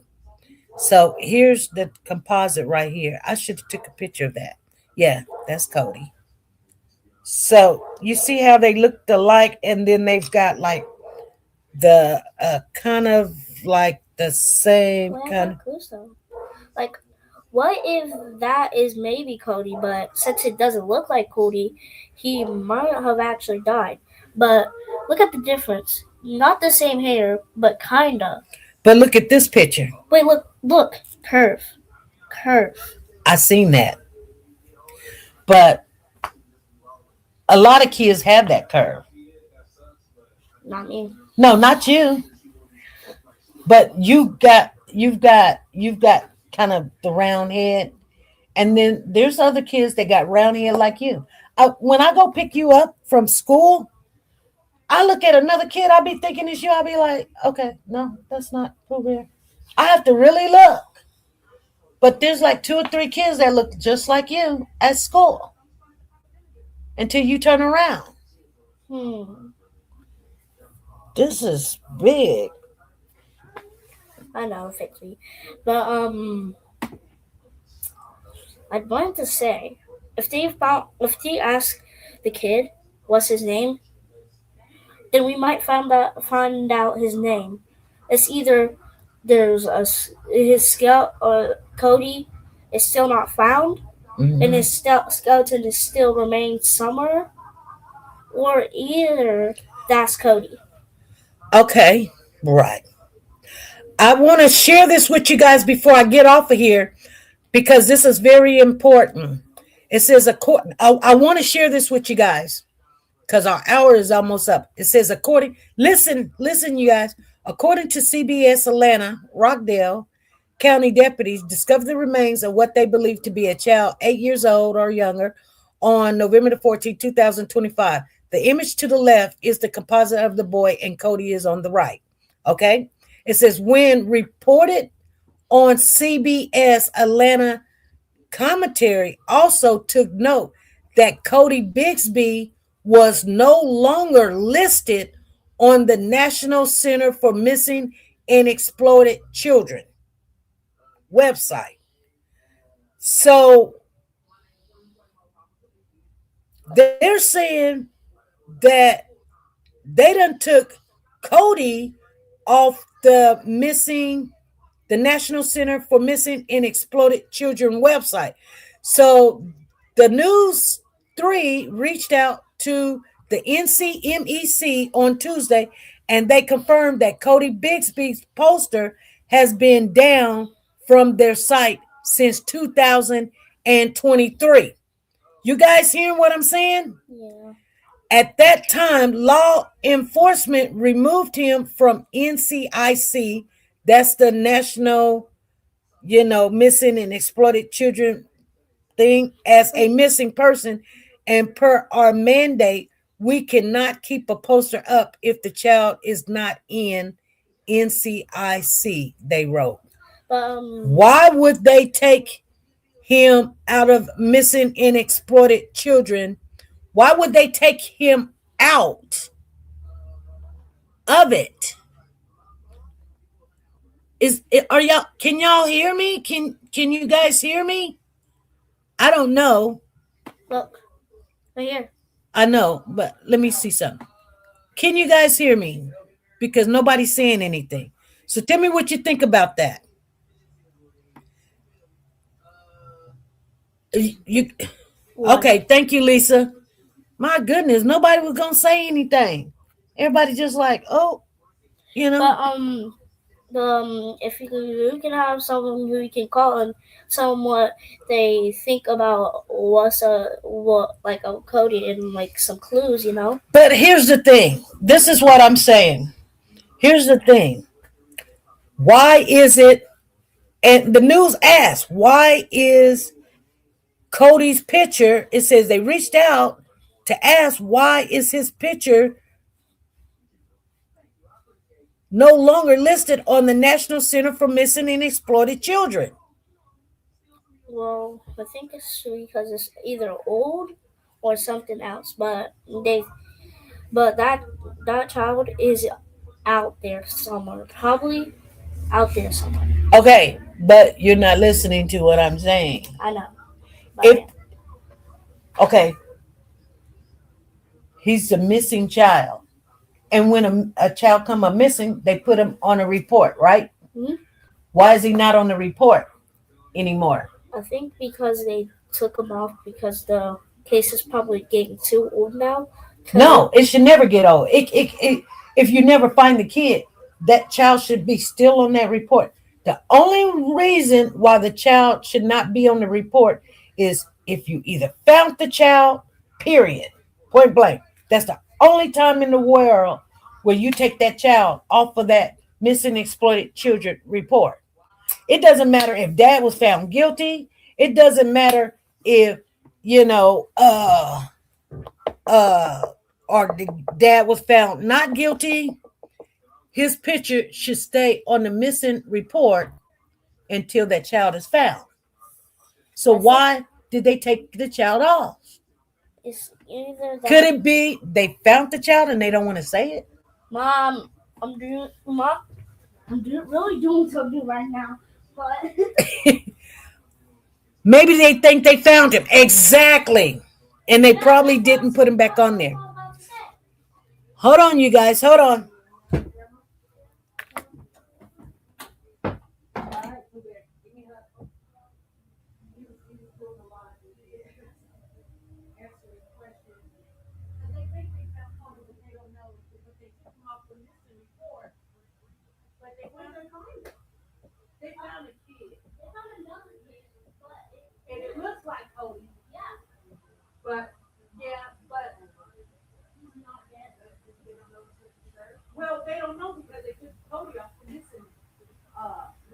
So here's the composite right here. I should have took a picture of that. Yeah, that's Cody. So you see how they look alike, and then they've got like the kind of like the same kind of. Like, what if that is maybe Cody, but since it doesn't look like Cody, he might have actually died. But look at the difference. Not the same hair, but kinda. But look at this picture. Wait, look. Curve. I seen that. But a lot of kids have that curve. Not me. No, not you. But you've got kind of the round head, and then there's other kids that got round head like you. When I go pick you up from school, I look at another kid. I be thinking it's you. I be like, okay, no, that's not Pooh Bear. I have to really look. But there's like 2 or 3 kids that look just like you at school. until you turn around. This is big. I know, fixly. But I'd wanted to say, if they ask the kid what's his name, then we might find out his name. It's either his scout or Cody is still not found, and his skeleton is still remains somewhere, or either that's Cody. Okay, right. I want to share this with you guys before I get off of here because this is very important. It says, I want to share this with you guys because our hour is almost up. It says, listen, you guys. According to CBS Atlanta, Rockdale County deputies discovered the remains of what they believe to be a child 8 years old or younger on November the 14th, 2025. The image to the left is the composite of the boy, and Codi is on the right. Okay? It says, when reported on CBS Atlanta, commentary also took note that Codi Bixby was no longer listed on the National Center for Missing and Exploited Children website. So they're saying that they done took Codi off the National Center for Missing and Exploited Children website. So the News 3 reached out to the NCMEC on Tuesday, and they confirmed that Codi Bixby's poster has been down from their site since 2023. You guys hearing what I'm saying? Yeah. At that time, law enforcement removed him from NCIC. That's the National, Missing and Exploited Children thing as a missing person. And per our mandate, we cannot keep a poster up if the child is not in NCIC, they wrote. Why would they take him out of Missing and Exploited Children? Why would they take him out of it? Can y'all hear me? Can you guys hear me? I don't know. Look, right here. I know, but let me see something. Can you guys hear me? Because nobody's saying anything. So tell me what you think about that. Okay, thank you, Lisa. My goodness, nobody was gonna say anything. Everybody just like, oh, But if you can have someone who you can call and tell them what they think about like a Codi and like some clues, But here's the thing. This is what I'm saying. Here's the thing. Why is it? And the news asked, why is Codi's picture? It says they reached out to ask why is his picture no longer listed on the National Center for Missing and Exploited Children. Well, I think it's because it's either old or something else. But that child is out there somewhere, probably out there somewhere. Okay, but you're not listening to what I'm saying. I know. Okay, he's a missing child. And when a child come up missing, they put him on a report, right? Mm-hmm. Why is he not on the report anymore? I think because they took him off because the case is probably getting too old now. No, it should never get old. If you never find the kid, that child should be still on that report. The only reason why the child should not be on the report is if you either found the child, period, point blank. That's the only time in the world where you take that child off of that missing exploited children report. It doesn't matter if dad was found guilty. It doesn't matter if, or the dad was found not guilty. His picture should stay on the missing report until that child is found. So why did they take the child off? It's either that. Could it be they found the child and they don't want to say it? Mom, I'm really doing something right now, but Maybe they think they found him. Exactly. And they probably didn't put him back on there. Hold on, you guys. Hold on. They found a kid. And it looks like Cody. But yeah, but well, they don't know because they took Cody off the missing.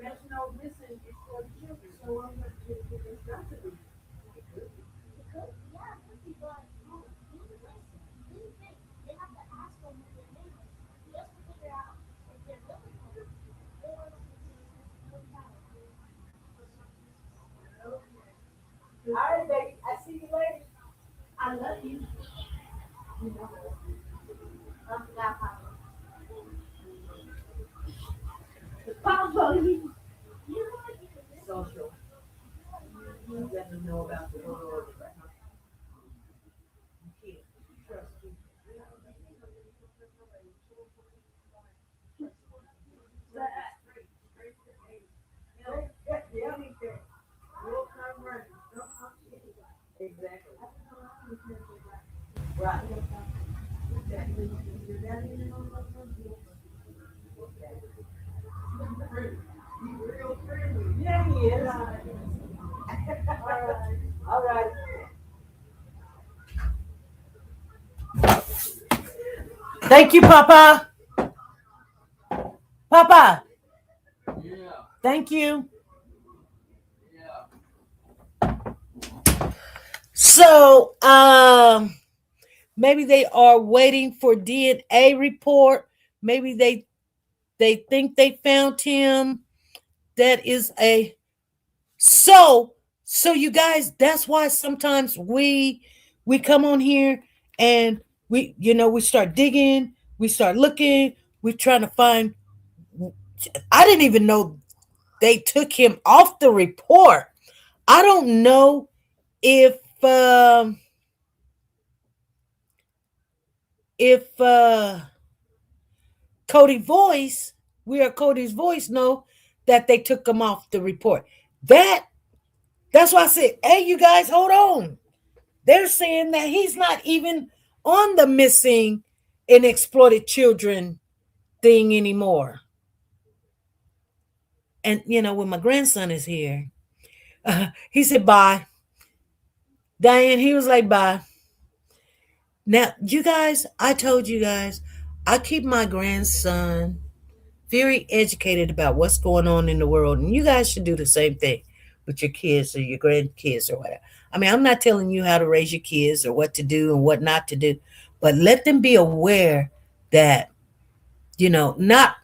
National missing exploited children. So I'm going to get this done to them. All right, baby. I see you later. I love you. Papa. Social. Let them know about the world. You can't trust you. Exactly. Right. Real friendly. Yeah, he is. All right. Thank you, Papa. Papa. Yeah. Thank you. Yeah. So, maybe they are waiting for DNA report. Maybe they think they found him. That is a so you guys, that's why sometimes we come on here and we start digging, we start looking, we're trying to find. I didn't even know they took him off the report. I don't know if Cody Voice, we are Cody's Voice, know that they took him off the report. That's why I said, hey, you guys, hold on. They're saying that he's not even on the missing and exploited children thing anymore. And, when my grandson is here, he said, bye. Diane, he was like, bye. Now, you guys, I told you guys, I keep my grandson very educated about what's going on in the world. And you guys should do the same thing with your kids or your grandkids or whatever. I mean, I'm not telling you how to raise your kids or what to do and what not to do, but let them be aware that, not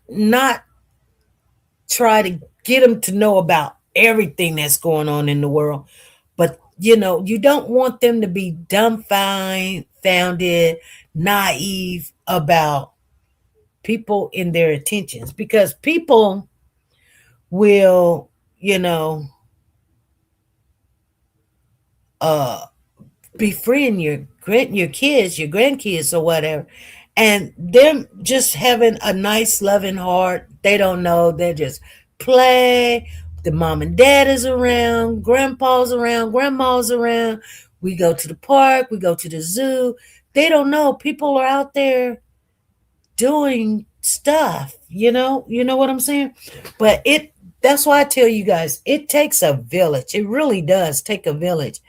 try to get them to know about everything that's going on in the world. But, you don't want them to be dumbfounded, naive about people in their intentions, because people will, befriend your kids, your grandkids or whatever, and them just having a nice loving heart. They don't know, they just play. The mom and dad is around, grandpa's around, grandma's around, we go to the park, we go to the zoo. They don't know people are out there doing stuff, you know what I'm saying? But that's why I tell you guys, it takes a village. It really does take a village.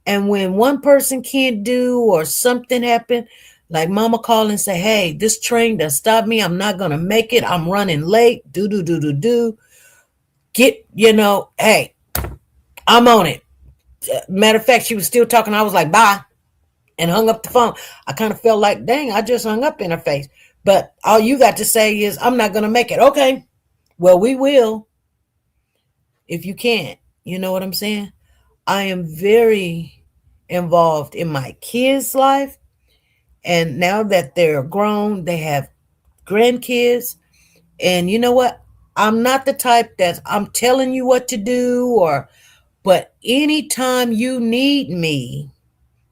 And when one person can't do or something happen, like mama call and say, hey, this train done stopped me, I'm not gonna make it, I'm running late, do get, hey, I'm on it. Matter of fact, she was still talking, I was like, bye, and hung up the phone. I kind of felt like, dang, I just hung up in her face. But all you got to say is, I'm not going to make it. Okay, well, we will if you can't. You know what I'm saying? I am very involved in my kids' life. And now that they're grown, they have grandkids. And you know what? I'm not the type that I'm telling you what to do, or but anytime you need me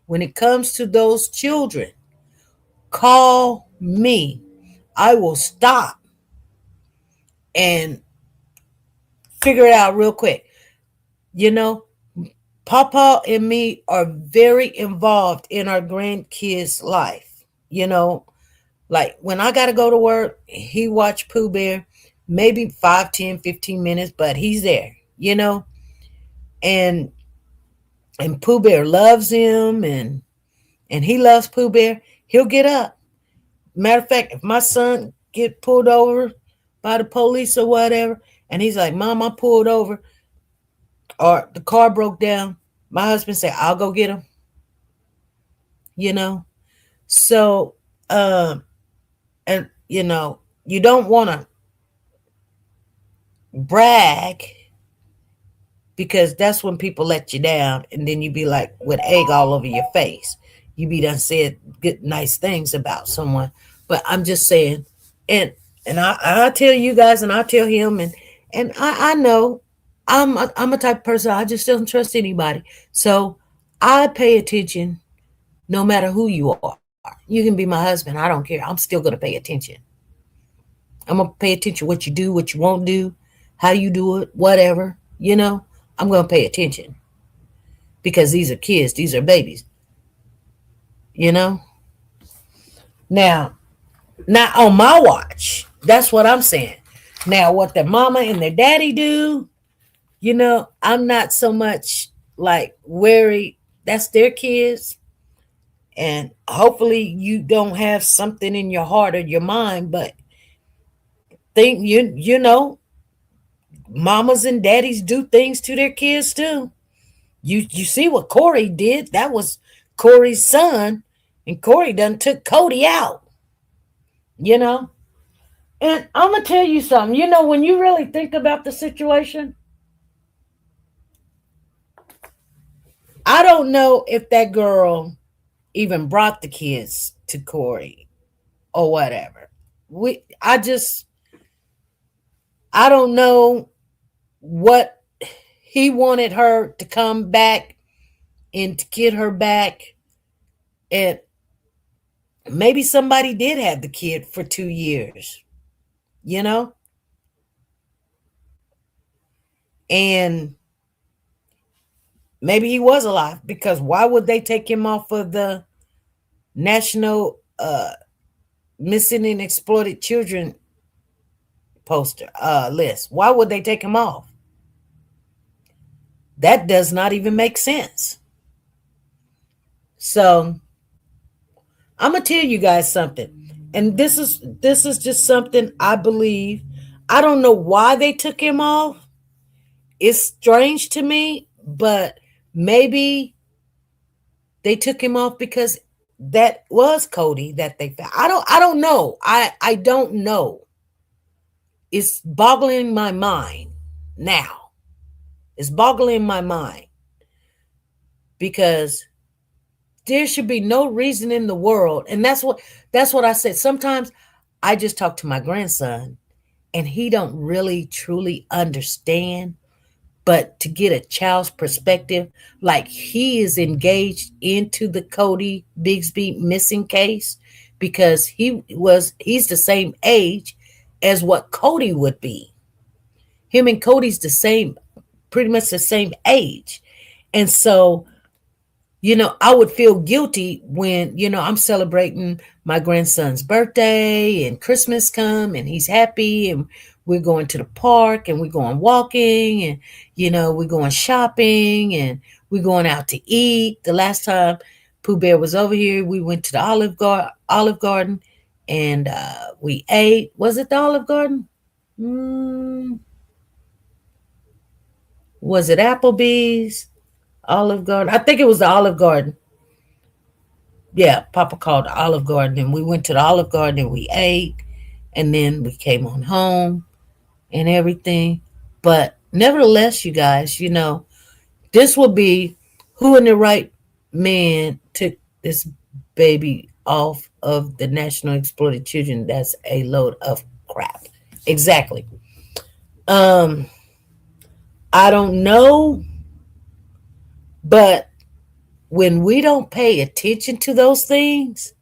when it comes to those children, call me. I will stop and figure it out real quick. You know, Papa and me are very involved in our grandkids' life. You know, like when I got to go to work, he watch Pooh Bear, maybe 5, 10, 15 minutes, but he's there, you know, and Pooh Bear loves him, and he loves Pooh Bear. He'll get up. Matter of fact, if my son get pulled over by the police or whatever, and he's like, "Mom, I pulled over," or the car broke down, my husband say, "I'll go get him." You know, so and you don't want to brag, because that's when people let you down, and then you be like with egg all over your face. You be done said good nice things about someone, but I'm just saying, and I tell you guys, and I tell him, and I know I'm a type of person, I just don't trust anybody, so I pay attention no matter who you are. You can be my husband, I don't care. I'm still gonna pay attention. I'm gonna pay attention what you do, what you won't do, how you do it, whatever. I'm gonna pay attention because these are kids, these are babies. You know. Now, not on my watch. That's what I'm saying. Now, what their mama and their daddy do, I'm not so much like worried. That's their kids, and hopefully you don't have something in your heart or your mind, but think mamas and daddies do things to their kids too. You see what Corey did? That was Corey's son, and Corey done took Cody out. You know, and I'm gonna tell you something. When you really think about the situation, I don't know if that girl even brought the kids to Corey or whatever. I don't know what he wanted her to come back and to get her back. And maybe somebody did have the kid for 2 years, you know? And maybe he was alive, because why would they take him off of the national missing and exploited children poster list? Why would they take him off? That does not even make sense. So I'm gonna tell you guys something, and this is just something I believe. I don't know why they took him off. It's strange to me, but maybe they took him off because that was Cody that they found. I don't know. I don't know. It's boggling my mind now. It's boggling my mind, because there should be no reason in the world. And that's what I said. Sometimes I just talk to my grandson, and he don't really truly understand. But to get a child's perspective, like he is engaged into the Cody Bigsby missing case, because he's the same age as what Cody would be. Him and Cody's pretty much the same age. And so, I would feel guilty when, I'm celebrating my grandson's birthday and Christmas come and he's happy, and we're going to the park and we're going walking, and, we're going shopping, and we're going out to eat. The last time Pooh Bear was over here, we went to the Olive Garden, and we ate. Was it the Olive Garden? Was it Applebee's? Olive Garden? I think it was the Olive Garden. Yeah, Papa called the Olive Garden, and we went to the Olive Garden and we ate, and then we came on home and everything. But nevertheless, you guys, this will be who in the right man took this baby off of the National Exploited Children, that's a load of crap. Exactly. Um, I don't know, but when we don't pay attention to those things,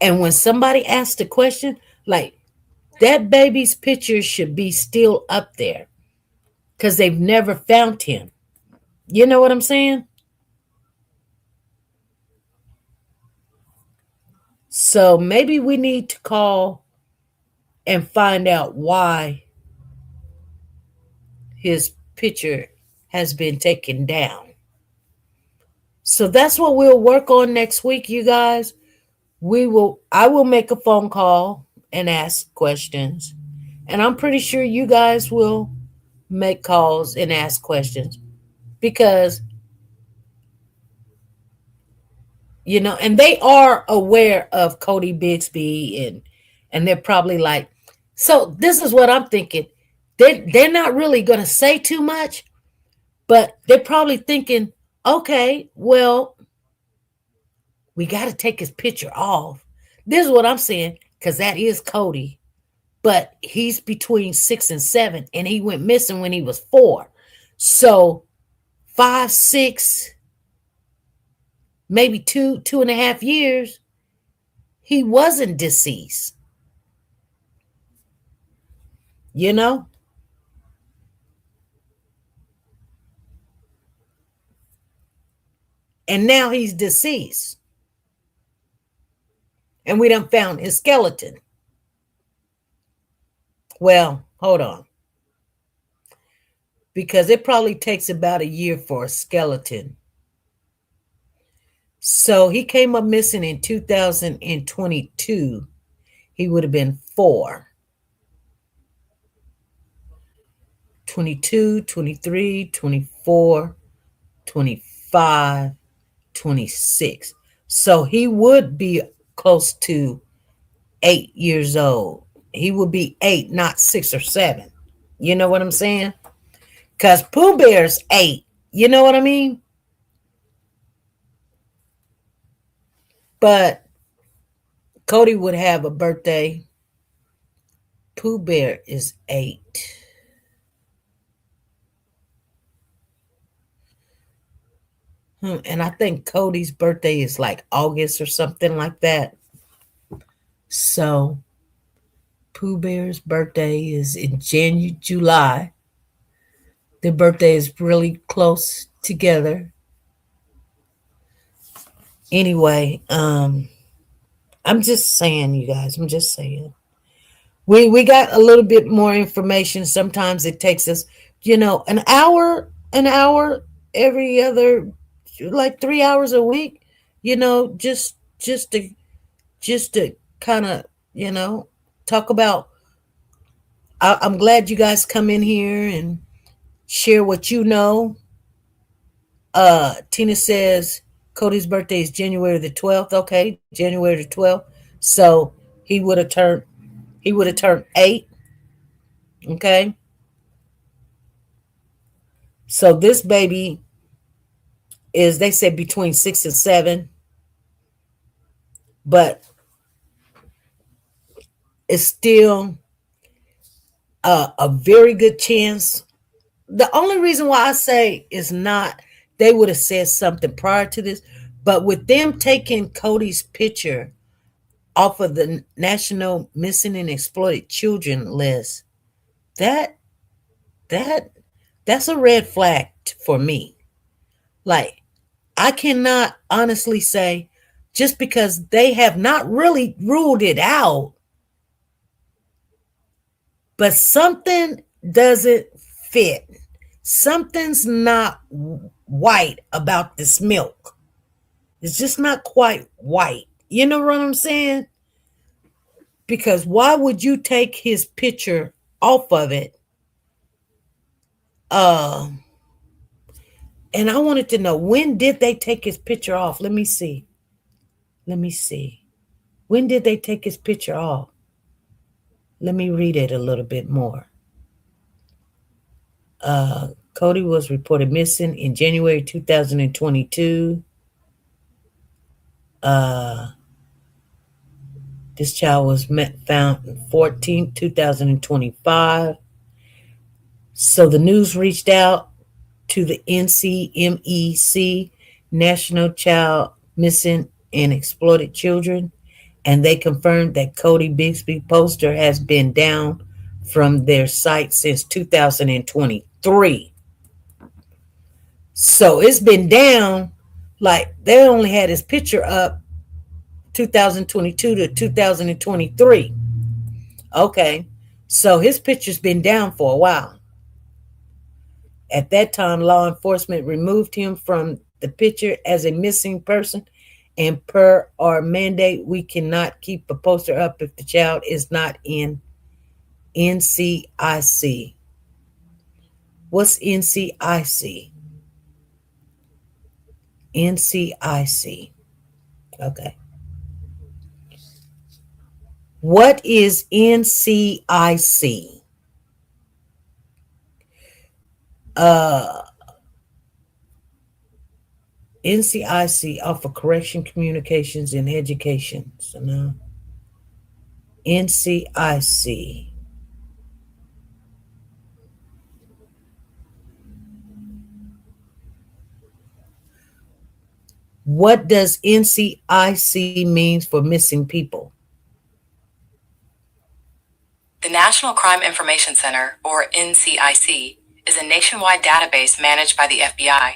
and when somebody asks the question, like that baby's picture should be still up there because they've never found him. You know what I'm saying? So maybe we need to call and find out why his picture has been taken down. So that's what we'll work on next week, you guys. I will make a phone call and ask questions. And I'm pretty sure you guys will make calls and ask questions because and they are aware of Cody Bixby and they're probably like, so this is what I'm thinking. They're not really gonna say too much, but they're probably thinking, okay, well, we gotta take his picture off. This is what I'm saying, because that is Cody. But he's between 6 and 7, and he went missing when he was 4. So 5, 6, maybe 2.5 years, he wasn't deceased. You know? And now he's deceased. And we done found his skeleton. Well, hold on. Because it probably takes about a year for a skeleton. So he came up missing in 2022. He would have been 4. 22, 23, 24, 25, 26. So he would be close to 8 years old. He would be 8, not 6 or 7. You know what I'm saying? Because Pooh Bear's 8. You know what I mean? But Cody would have a birthday. Pooh Bear is 8. And I think Cody's birthday is like August or something like that. So Pooh Bear's birthday is in July. Their birthday is really close together. Anyway, I'm just saying, you guys, I'm just saying. We got a little bit more information. Sometimes it takes us, an hour every other, like 3 hours a week, just to kind of, talk about. I'm glad you guys come in here and share what you know. Tina says Cody's birthday is January the 12th. Okay, January the 12th. So he would have turned 8. Okay. So this baby is, they said, between 6 and 7, but it's still a very good chance. The only reason why I say is not, they would have said something prior to this, but with them taking Cody's picture off of the National Missing and Exploited Children list, that's a red flag for me. Like, I cannot honestly say, just because they have not really ruled it out, but something doesn't fit. Something's not white about this milk. It's just not quite white. You know what I'm saying? Because why would you take his picture off of it? And I wanted to know, when did they take his picture off? Let me see. When did they take his picture off? Let me read it a little bit more. Codi was reported missing in January 2022. This child was found on 14th, 2025. So the news reached out to the NCMEC, National Child Missing and Exploited Children, and they confirmed that Codi Bixby poster has been down from their site since 2023. So it's been down, like they only had his picture up 2022 to 2023. Okay, so his picture's been down for a while. At that time, law enforcement removed him from the picture as a missing person, and per our mandate, we cannot keep a poster up if the child is not in NCIC. What's NCIC? NCIC. Okay. What is NCIC? NCIC offer correction, communications, and education. So now, NCIC. What does NCIC means for missing people? The National Crime Information Center, or NCIC, is a nationwide database managed by the FBI.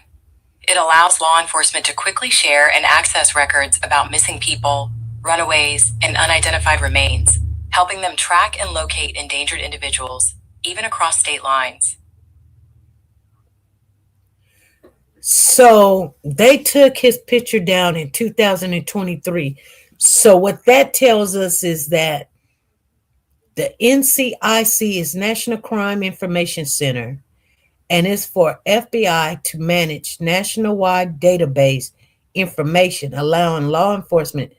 It allows law enforcement to quickly share and access records about missing people, runaways, and unidentified remains, helping them track and locate endangered individuals, even across state lines. So they took his picture down in 2023. So what that tells us is that the NCIC is National Crime Information Center, and it's for FBI to manage nationwide database information, allowing law enforcement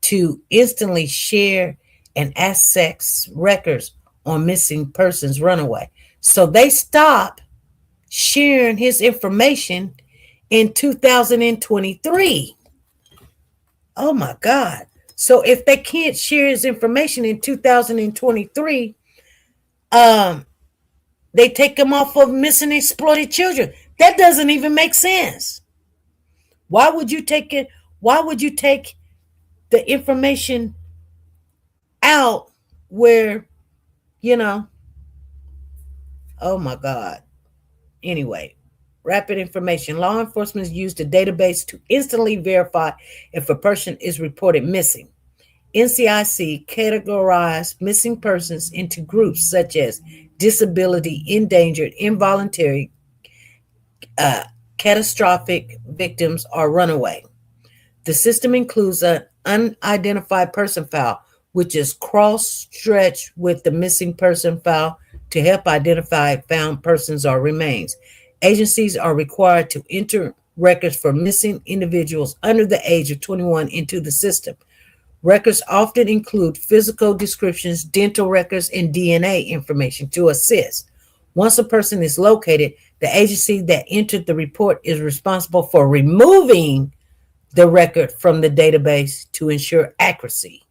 to instantly share and access records on missing persons runaway. So they stopped sharing his information in 2023. Oh my God. So if they can't share his information in 2023, they take him off of missing and exploited children. That doesn't even make sense. Why would you take it? Why would you take the information out where, oh my God. Anyway, rapid information. Law enforcement use the database to instantly verify if a person is reported missing. NCIC categorized missing persons into groups such as disability, endangered, involuntary, catastrophic victims, or runaway. The system includes an unidentified person file, which is cross-stretched with the missing person file to help identify found persons or remains. Agencies are required to enter records for missing individuals under the age of 21 into the system. Records often include physical descriptions, dental records, and DNA information to assist. Once a person is located, the agency that entered the report is responsible for removing the record from the database to ensure accuracy.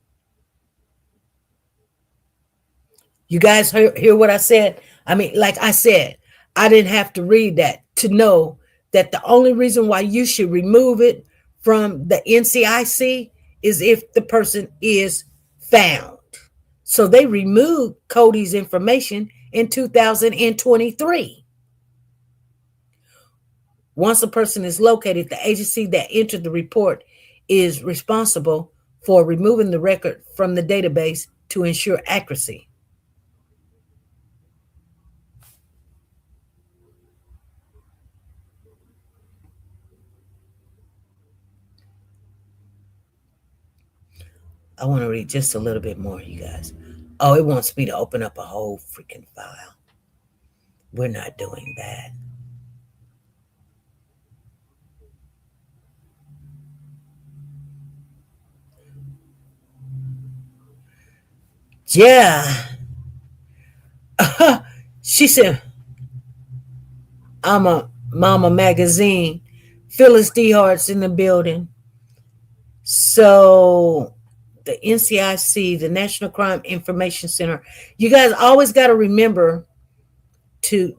You guys hear what I said? I mean, like I said, I didn't have to read that to know that the only reason why you should remove it from the NCIC is if the person is found. So they removed Codi's information in 2023. Once a person is located, the agency that entered the report is responsible for removing the record from the database to ensure accuracy. I want to read just a little bit more, you guys. Oh, it wants me to open up a whole freaking file. We're not doing that. Yeah. She said, I'm a Mama Magazine. Phyllis D. Hart's in the building. So the NCIC, the National Crime Information Center, you guys always got to remember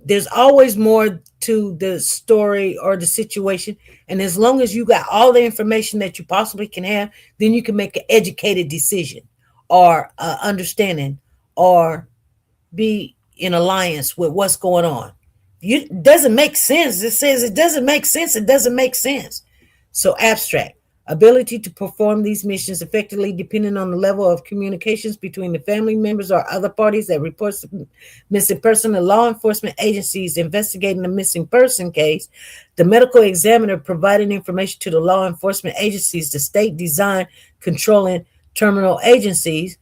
there's always more to the story or the situation. And as long as you got all the information that you possibly can have, then you can make an educated decision or understanding or be in alliance with what's going on. It doesn't make sense. It says it doesn't make sense. It doesn't make sense. So abstract. Ability to perform these missions effectively depending on the level of communications between the family members or other parties that report missing person, the law enforcement agencies investigating the missing person case, the medical examiner providing information to the law enforcement agencies, the state design controlling terminal agencies,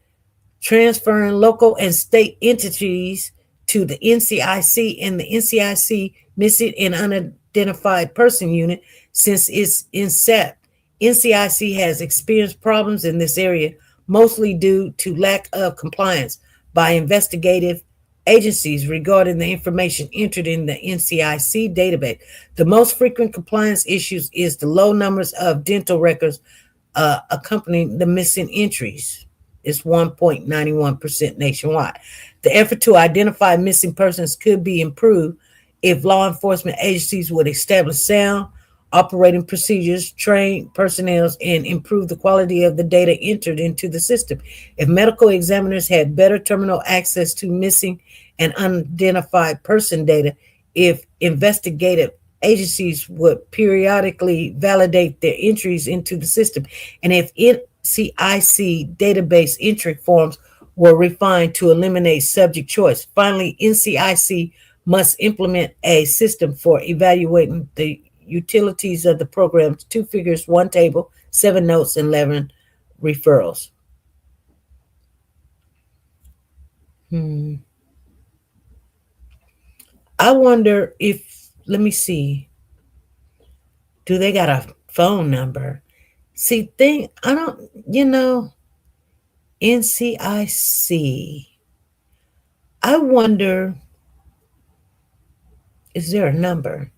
transferring local and state entities to the NCIC and the NCIC Missing and Unidentified Person Unit since its inception. NCIC has experienced problems in this area, mostly due to lack of compliance by investigative agencies regarding the information entered in the NCIC database. The most frequent compliance issues is the low numbers of dental records accompanying the missing entries. It's 1.91% nationwide. The effort to identify missing persons could be improved if law enforcement agencies would establish sound operating procedures, train personnel, and improve the quality of the data entered into the system. If medical examiners had better terminal access to missing and unidentified person data, if investigative agencies would periodically validate their entries into the system, and if NCIC database entry forms were refined to eliminate subject choice. Finally, NCIC must implement a system for evaluating the utilities of the programs: 2 figures, 1 table, 7 notes, and 11 referrals. I wonder if, let me see, do they got a phone number? See, I don't, NCIC. I wonder, is there a number?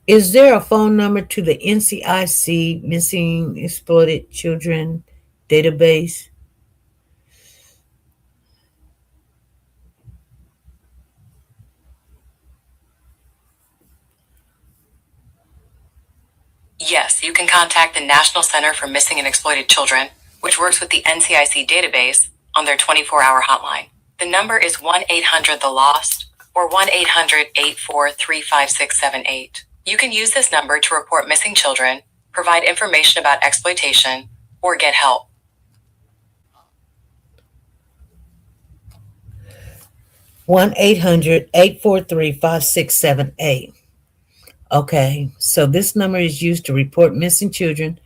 Is there a phone number to the NCIC Missing Exploited Children database? Yes, you can contact the National Center for Missing and Exploited Children, which works with the NCIC database, on their 24-hour hotline. The number is 1-800-THE-LOST or 1-800-843-5678. You can use this number to report missing children, provide information about exploitation, or get help. 1-800-843-5678. Okay, so this number is used to report missing children,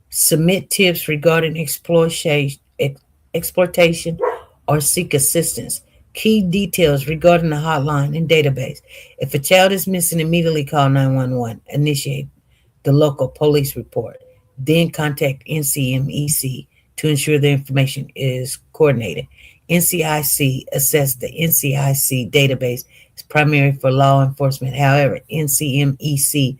submit tips regarding exploitation, or seek assistance. Key details regarding the hotline and database. If a child is missing, immediately call 911. Initiate the local police report. Then contact NCMEC to ensure the information is coordinated. NCIC assess the NCIC database is primary for law enforcement. However, NCMEC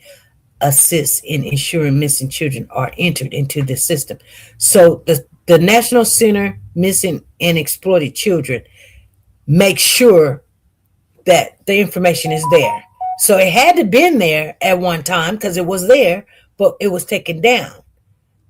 assists in ensuring missing children are entered into the system. So the National Center Missing and Exploited Children makes sure that the information is there. So it had to been there at one time because it was there, but it was taken down.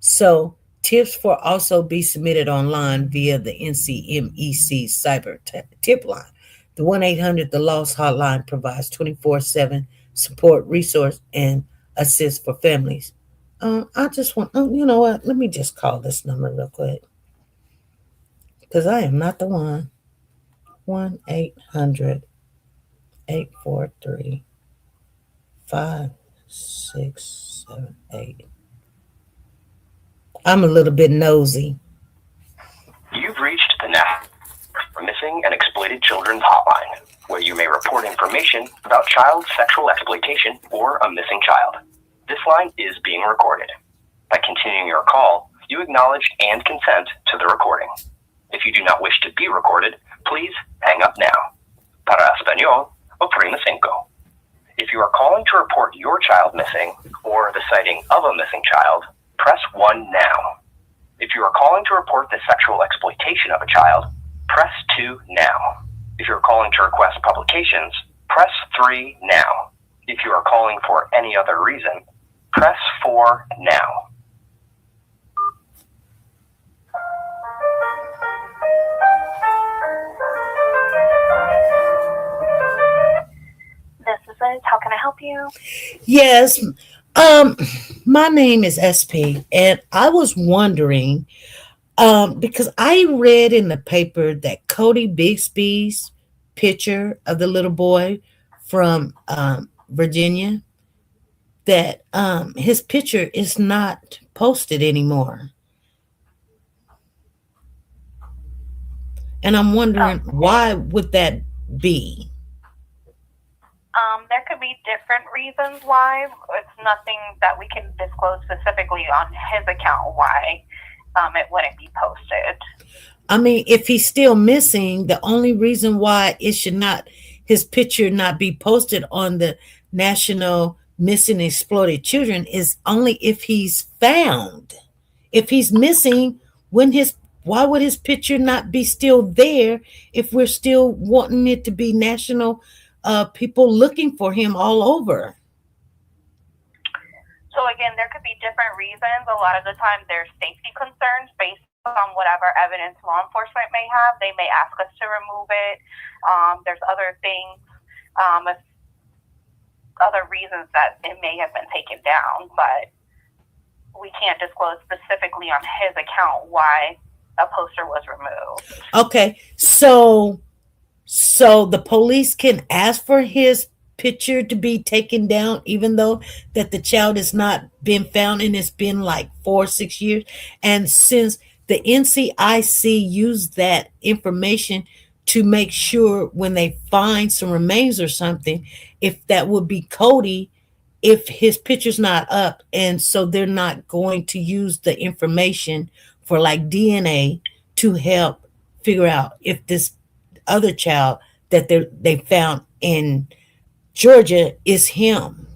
So tips for also be submitted online via the NCMEC cyber tip line. The 1-800-THE-LOST hotline provides 24/7 support, resource, and assist for families. I just want, you know what? Let me just call this number real quick because I am not the one. 1-800-843-5678. I'm a little bit nosy. You've reached the National for Missing and Exploited Children's hotline, where you may report information about child sexual exploitation or a missing child. This line is being recorded. By continuing your call, you acknowledge and consent to the recording. If you do not wish to be recorded, please hang up now. Para Español, oprima 5. If you are calling to report your child missing or the sighting of a missing child, press 1 now. If you are calling to report the sexual exploitation of a child, press 2 now. If you are calling to request publications, press 3 now. If you are calling for any other reason, press 4 now. This is it. How can I help you? Yes. My name is SP, and I was wondering, because I read in the paper that Cody Bixby's picture of the little boy from Virginia, that his picture is not posted anymore. And I'm wondering, why would that be? There could be different reasons why. It's nothing that we can disclose specifically on his account why it wouldn't be posted. I mean, if he's still missing, the only reason why his picture not be posted on the National Missing and Exploited Children is only if he's found. If he's missing, why would his picture not be still there if we're still wanting it to be national people looking for him all over? So again, there could be different reasons. A lot of the time there's safety concerns based on whatever evidence law enforcement may have. They may ask us to remove it. There's other things, other reasons that it may have been taken down, but we can't disclose specifically on his account why a poster was removed. Okay, so the police can ask for his picture to be taken down, even though that the child has not been found and it's been like 4 or 6 years. And since the NCIC used that information to make sure when they find some remains or something, if that would be Cody, if his picture's not up, and so they're not going to use the information for like DNA to help figure out if this other child that they found in Georgia is him.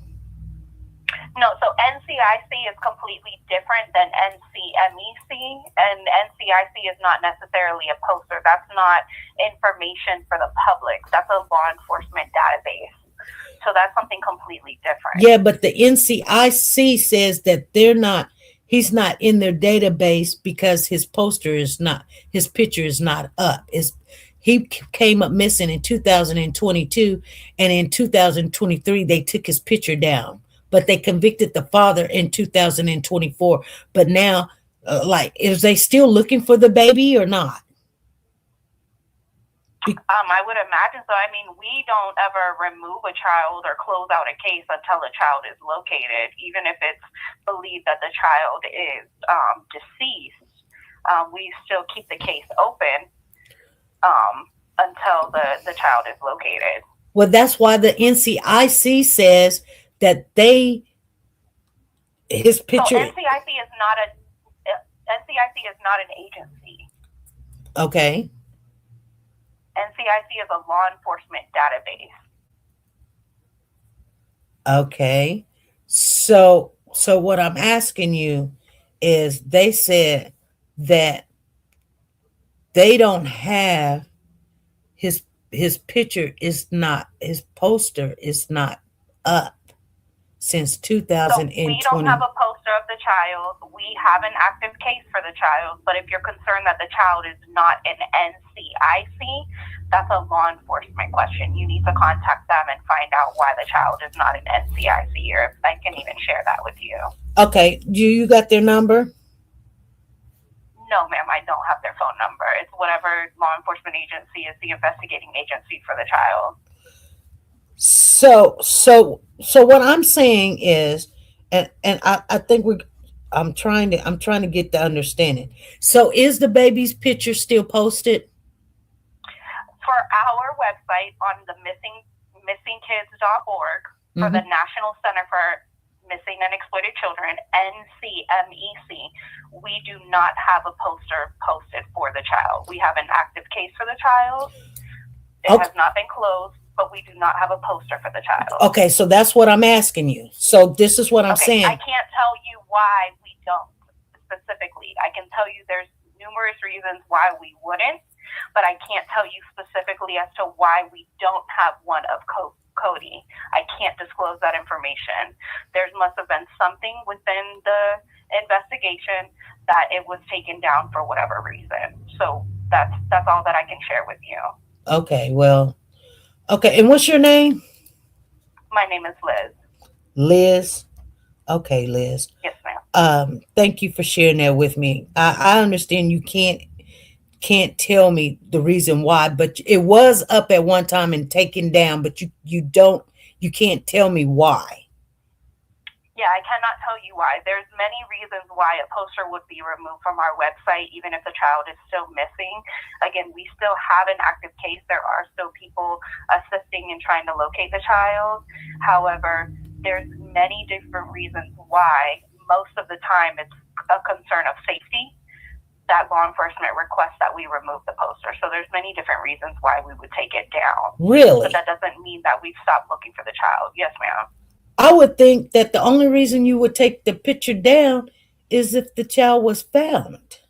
No, so NCIC is completely different than NCMEC, and NCIC is not necessarily a poster. That's not information for the public. That's a law enforcement database. So that's something completely different. Yeah, but the NCIC says that he's not in their database because his picture is not up. He came up missing in 2022, and in 2023 they took his picture down, but they convicted the father in 2024. But now, is they still looking for the baby or not? I would imagine so. I mean, we don't ever remove a child or close out a case until a child is located, even if it's believed that the child is deceased. We still keep the case open until the child is located. Well, that's why the NCIC says that his picture. So NCIC is not an agency. Okay. NCIC is a law enforcement database. Okay. So what I'm asking you is, they said that they don't have his picture is not, his poster is not up since 2020. So we don't have a poster of the child. We have an active case for the child, but if you're concerned that the child is not in NCIC, that's a law enforcement question. You need to contact them and find out why the child is not in NCIC, or if I can even share that with you. Okay. You got their number? No, ma'am, I don't have their phone number. It's whatever law enforcement agency is the investigating agency for the child. So what I'm saying is, and I think I'm trying to get the understanding. So is the baby's picture still posted? For our website on the missingkids.org, for the National Center for Missing and Exploited Children, NCMEC, we do not have a poster posted for the child. We have an active case for the child. It has not been closed. but we do not have a poster for the child. Okay, so that's what I'm asking you. So this is what I'm saying. I can't tell you why we don't specifically. I can tell you there's numerous reasons why we wouldn't, but I can't tell you specifically as to why we don't have one of Codi. I can't disclose that information. There must have been something within the investigation that it was taken down for whatever reason. So that's all that I can share with you. Okay, well, okay, and what's your name? My name is Liz. Liz. Okay, Liz. Yes, ma'am. Thank you for sharing that with me. I understand you can't tell me the reason why, but it was up at one time and taken down, but you can't tell me why. Yeah, I cannot tell you why. There's many reasons why a poster would be removed from our website, even if the child is still missing. Again, we still have an active case. There are still people assisting in trying to locate the child. However, there's many different reasons why. Most of the time, it's a concern of safety that law enforcement requests that we remove the poster. So there's many different reasons why we would take it down. Really? But that doesn't mean that we've stopped looking for the child. Yes, ma'am. I would think that the only reason you would take the picture down is if the child was found.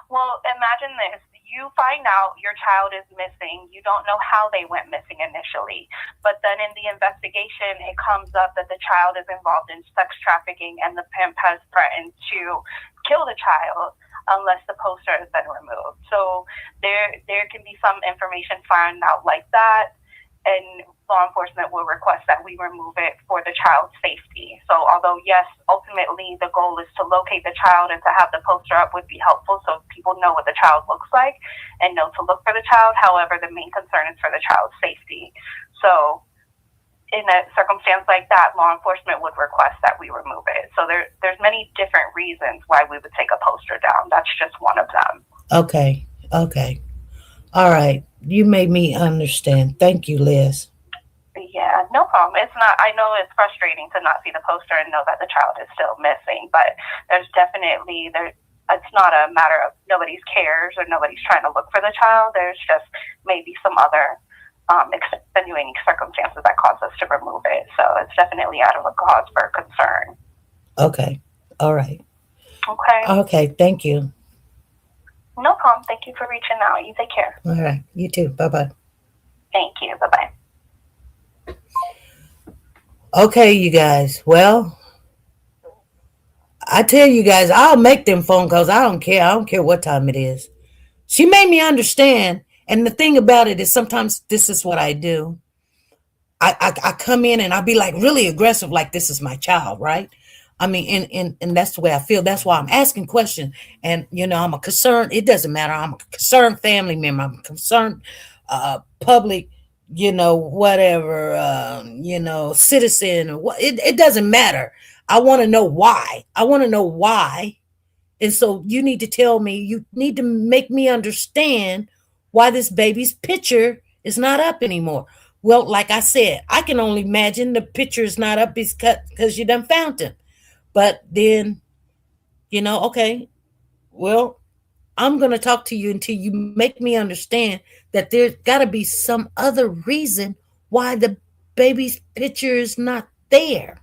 Well, imagine this. You find out your child is missing. You don't know how they went missing initially. But then in the investigation, it comes up that the child is involved in sex trafficking and the pimp has threatened to kill the child unless the poster has been removed. So there can be some information found out like that, and law enforcement will request that we remove it for the child's safety. So although, yes, ultimately the goal is to locate the child and to have the poster up would be helpful so people know what the child looks like and know to look for the child. However, the main concern is for the child's safety. So in a circumstance like that, law enforcement would request that we remove it. So there's many different reasons why we would take a poster down. That's just one of them. Okay. All right. You made me understand. Thank you, Liz. Yeah, no problem. It's not, I know it's frustrating to not see the poster and know that the child is still missing, but there's definitely, it's not a matter of nobody's cares or nobody's trying to look for the child. There's just maybe some other extenuating circumstances that cause us to remove it. So it's definitely out of a cause for concern. Okay. All right. Okay. Thank you. No problem. Thank you for reaching out. You take care. All right. You too. Bye-bye. Thank you. Bye-bye. Okay, you guys. Well, I tell you guys, I'll make them phone calls. I don't care. I don't care what time it is. She made me understand. And the thing about it is sometimes this is what I do. I come in and I'll be like really aggressive, like this is my child, right? I mean, and that's the way I feel. That's why I'm asking questions. And, I'm a concerned, it doesn't matter. I'm a concerned family member. I'm a concerned public, whatever, citizen. Or what. It doesn't matter. I want to know why. And so you need to tell me, you need to make me understand why this baby's picture is not up anymore. Well, like I said, I can only imagine the picture is not up because you done found him. But then, okay, well, I'm going to talk to you until you make me understand that there's got to be some other reason why the baby's picture is not there.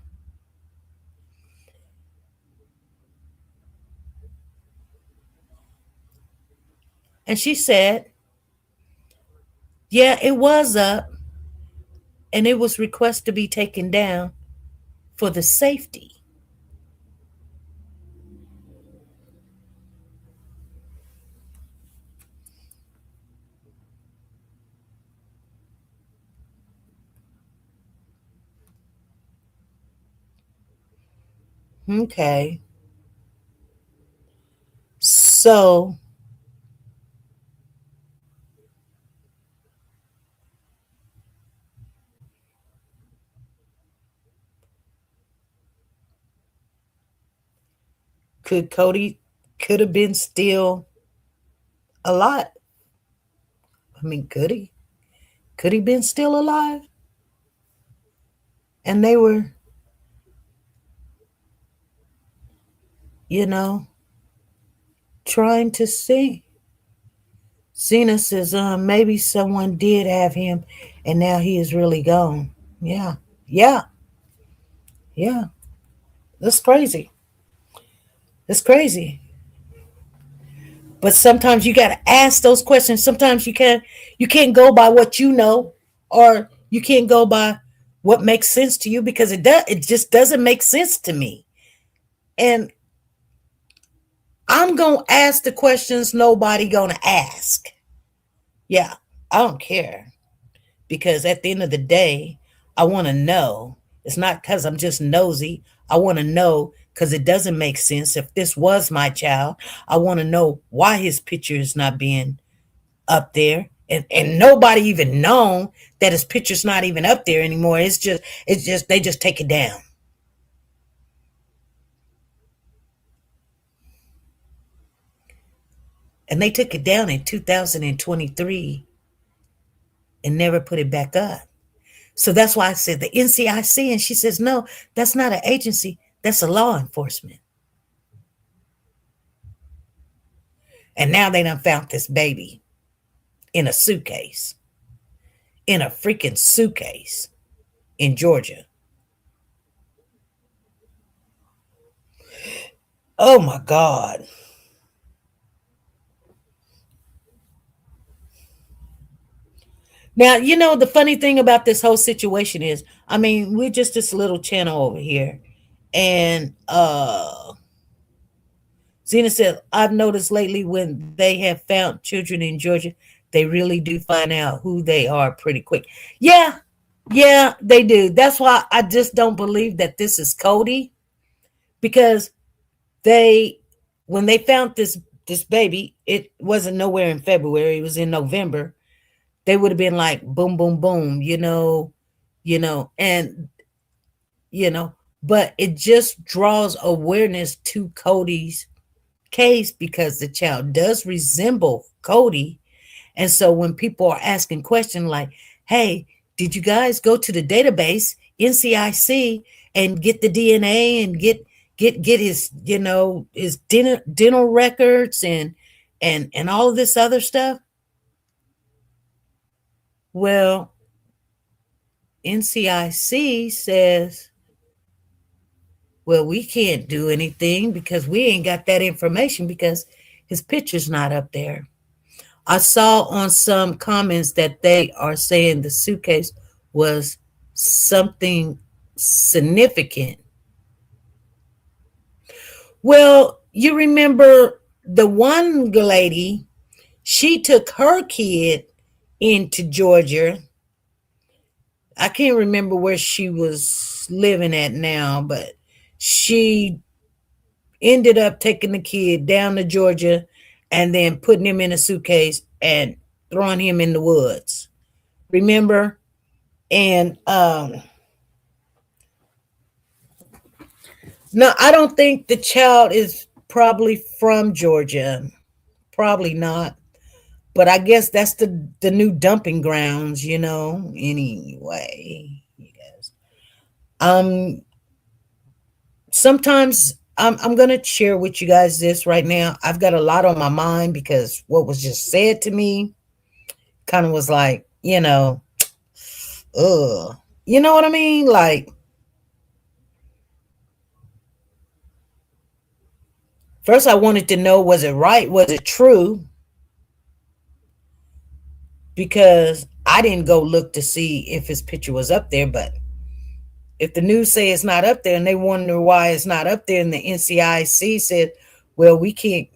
And she said, yeah, it was up and it was requested to be taken down for the safety. Okay. So Codi could have been still alive. I mean, could he? Could he been still alive? And they were, trying to see Zena says, maybe someone did have him and now he is really gone. Yeah. Yeah. Yeah. That's crazy. That's crazy. But sometimes you gotta ask those questions. Sometimes you can't go by what you know, or you can't go by what makes sense to you, because it just doesn't make sense to me. And I'm gonna ask the questions nobody gonna ask. Yeah, I don't care. Because at the end of the day, I want to know. It's not because I'm just nosy. I want to know because it doesn't make sense. If this was my child, I want to know why his picture is not being up there. And nobody even known that his picture's not even up there anymore. It's just they just take it down. And they took it down in 2023 and never put it back up. So that's why I said the NCIC, and she says, no, that's not an agency, that's a law enforcement. And now they done found this baby in a suitcase, in a freaking suitcase in Georgia. Oh my God. Now, the funny thing about this whole situation is, I mean, we're just this little channel over here. And Zena said, I've noticed lately when they have found children in Georgia, they really do find out who they are pretty quick. Yeah, yeah, they do. That's why I just don't believe that this is Codi, because they when they found this baby, it wasn't nowhere in February, it was in November. They would have been like boom, boom, boom, and but it just draws awareness to Cody's case because the child does resemble Codi. And so when people are asking questions like, hey, did you guys go to the database, NCIC, and get the DNA and get his, his dental records and all of this other stuff? Well, NCIC says, well, we can't do anything because we ain't got that information because his picture's not up there. I saw on some comments that they are saying the suitcase was something significant. Well, you remember the one lady, she took her kid into Georgia. I can't remember where she was living at now, but she ended up taking the kid down to Georgia and then putting him in a suitcase and throwing him in the woods. Remember? And no, I don't think the child is probably from Georgia. Probably not. But I guess that's the new dumping grounds, anyway. You guys. Sometimes I'm gonna share with you guys this right now. I've got a lot on my mind because what was just said to me kind of was like, ugh. You know what I mean? Like, first I wanted to know, was it right? Was it true? Because I didn't go look to see if his picture was up there, but if the news say it's not up there and they wonder why it's not up there, and the NCIC said, well, we can't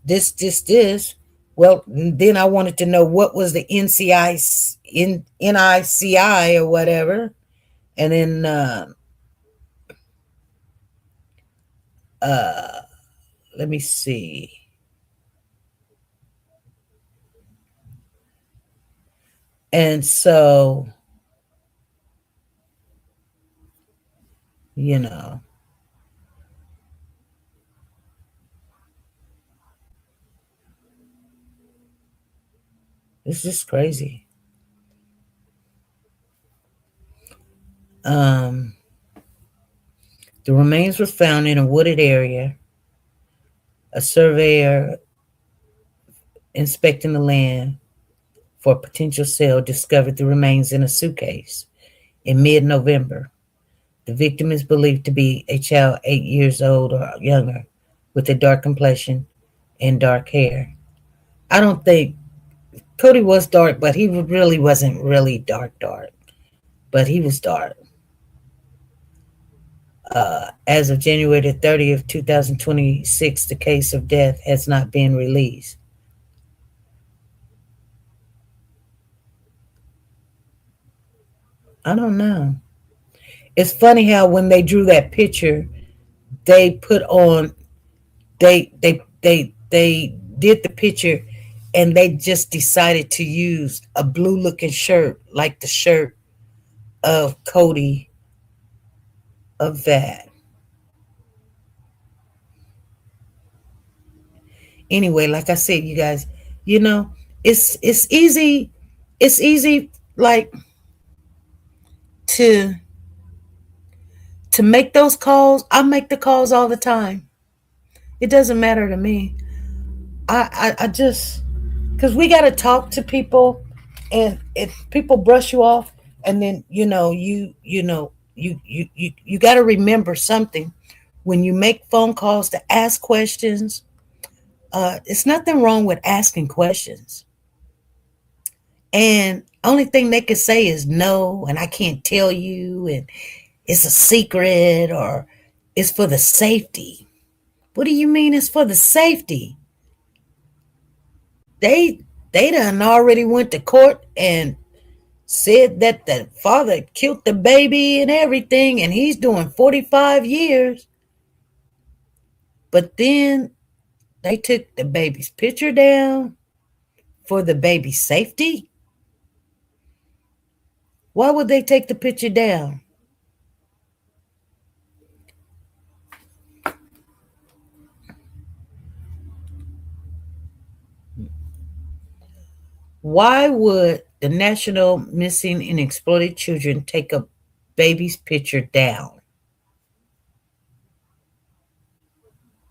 this. Well, then I wanted to know what was the NICI or whatever. And then let me see. And so, you know, it's just crazy. Um, the remains were found in a wooded area. A surveyor inspecting the land for potential sale, discovered the remains in a suitcase in mid-November. The victim is believed to be a child 8 years old or younger with a dark complexion and dark hair. I don't think Codi was dark, but he really wasn't really dark, but he was dark. As of January the 30th, 2026, the case of death has not been released. I don't know. It's funny how when they drew that picture, they put on they did the picture and they just decided to use a blue looking shirt like the shirt of Codi of that. Anyway, like I said, you guys, you know, it's easy, it's easy like to make those calls. I make the calls all the time. It doesn't matter to me. I just because we got to talk to people, and if people brush you off, and then you got to remember something when you make phone calls to ask questions. It's nothing wrong with asking questions, and only thing they could say is no, and I can't tell you, and it's a secret, or it's for the safety. What do you mean it's for the safety? They done already went to court and said that the father killed the baby and everything, and he's doing 45 years. But then they took the baby's picture down for the baby's safety. Why would they take the picture down? Why would the National Missing and Exploited Children take a baby's picture down?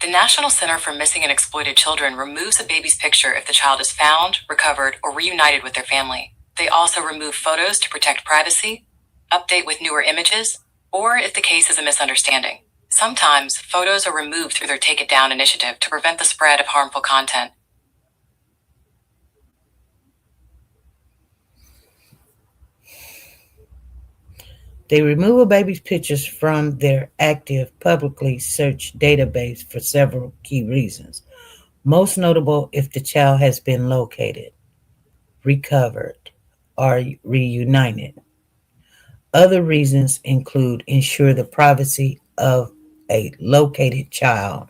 The National Center for Missing and Exploited Children removes a baby's picture if the child is found, recovered, or reunited with their family. They also remove photos to protect privacy, update with newer images, or if the case is a misunderstanding. Sometimes, photos are removed through their Take It Down initiative to prevent the spread of harmful content. They remove a baby's pictures from their active, publicly searched database for several key reasons. Most notable if the child has been located, recovered, or reunited. Other reasons include ensure the privacy of a located child,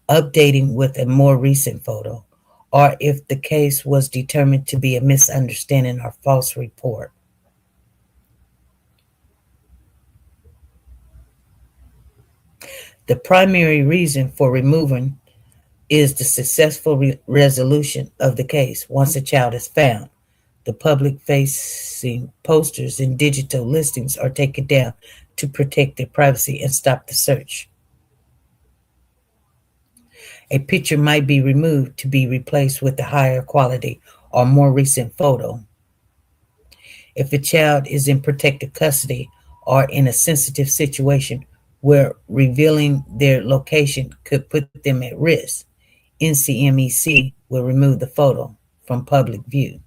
updating with a more recent photo, or if the case was determined to be a misunderstanding or false report. The primary reason for removing is the successful resolution of the case. Once a child is found, the public-facing posters and digital listings are taken down to protect their privacy and stop the search. A picture might be removed to be replaced with a higher quality or more recent photo. If a child is in protective custody or in a sensitive situation where revealing their location could put them at risk, NCMEC will remove the photo from public view.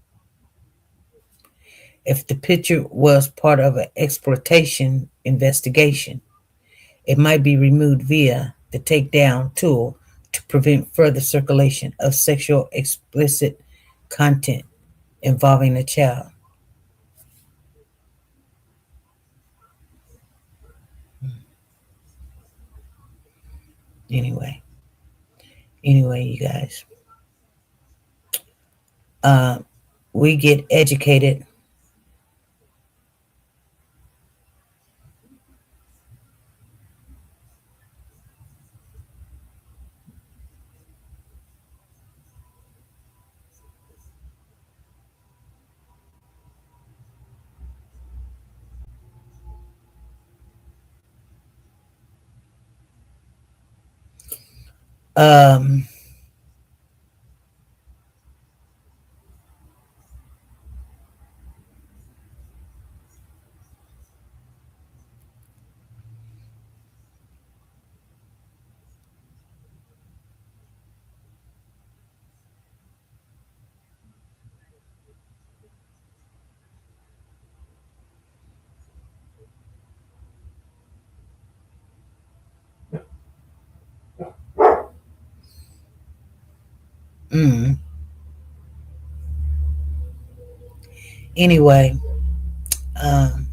If the picture was part of an exploitation investigation, it might be removed via the takedown tool to prevent further circulation of sexual explicit content involving a child. Anyway, you guys, we get educated. Um, Mm. Anyway, um,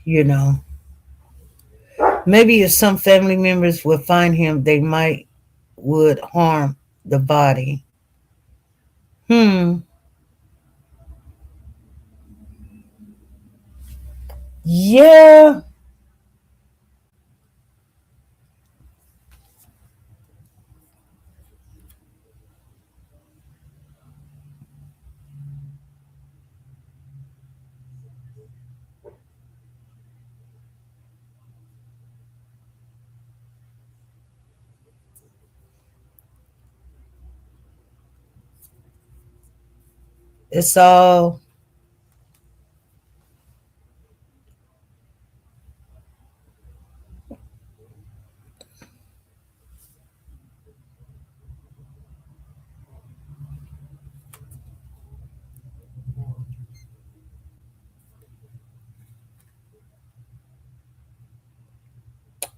you know, maybe if some family members would find him, they might would harm the body. Hmm. Yeah. It's all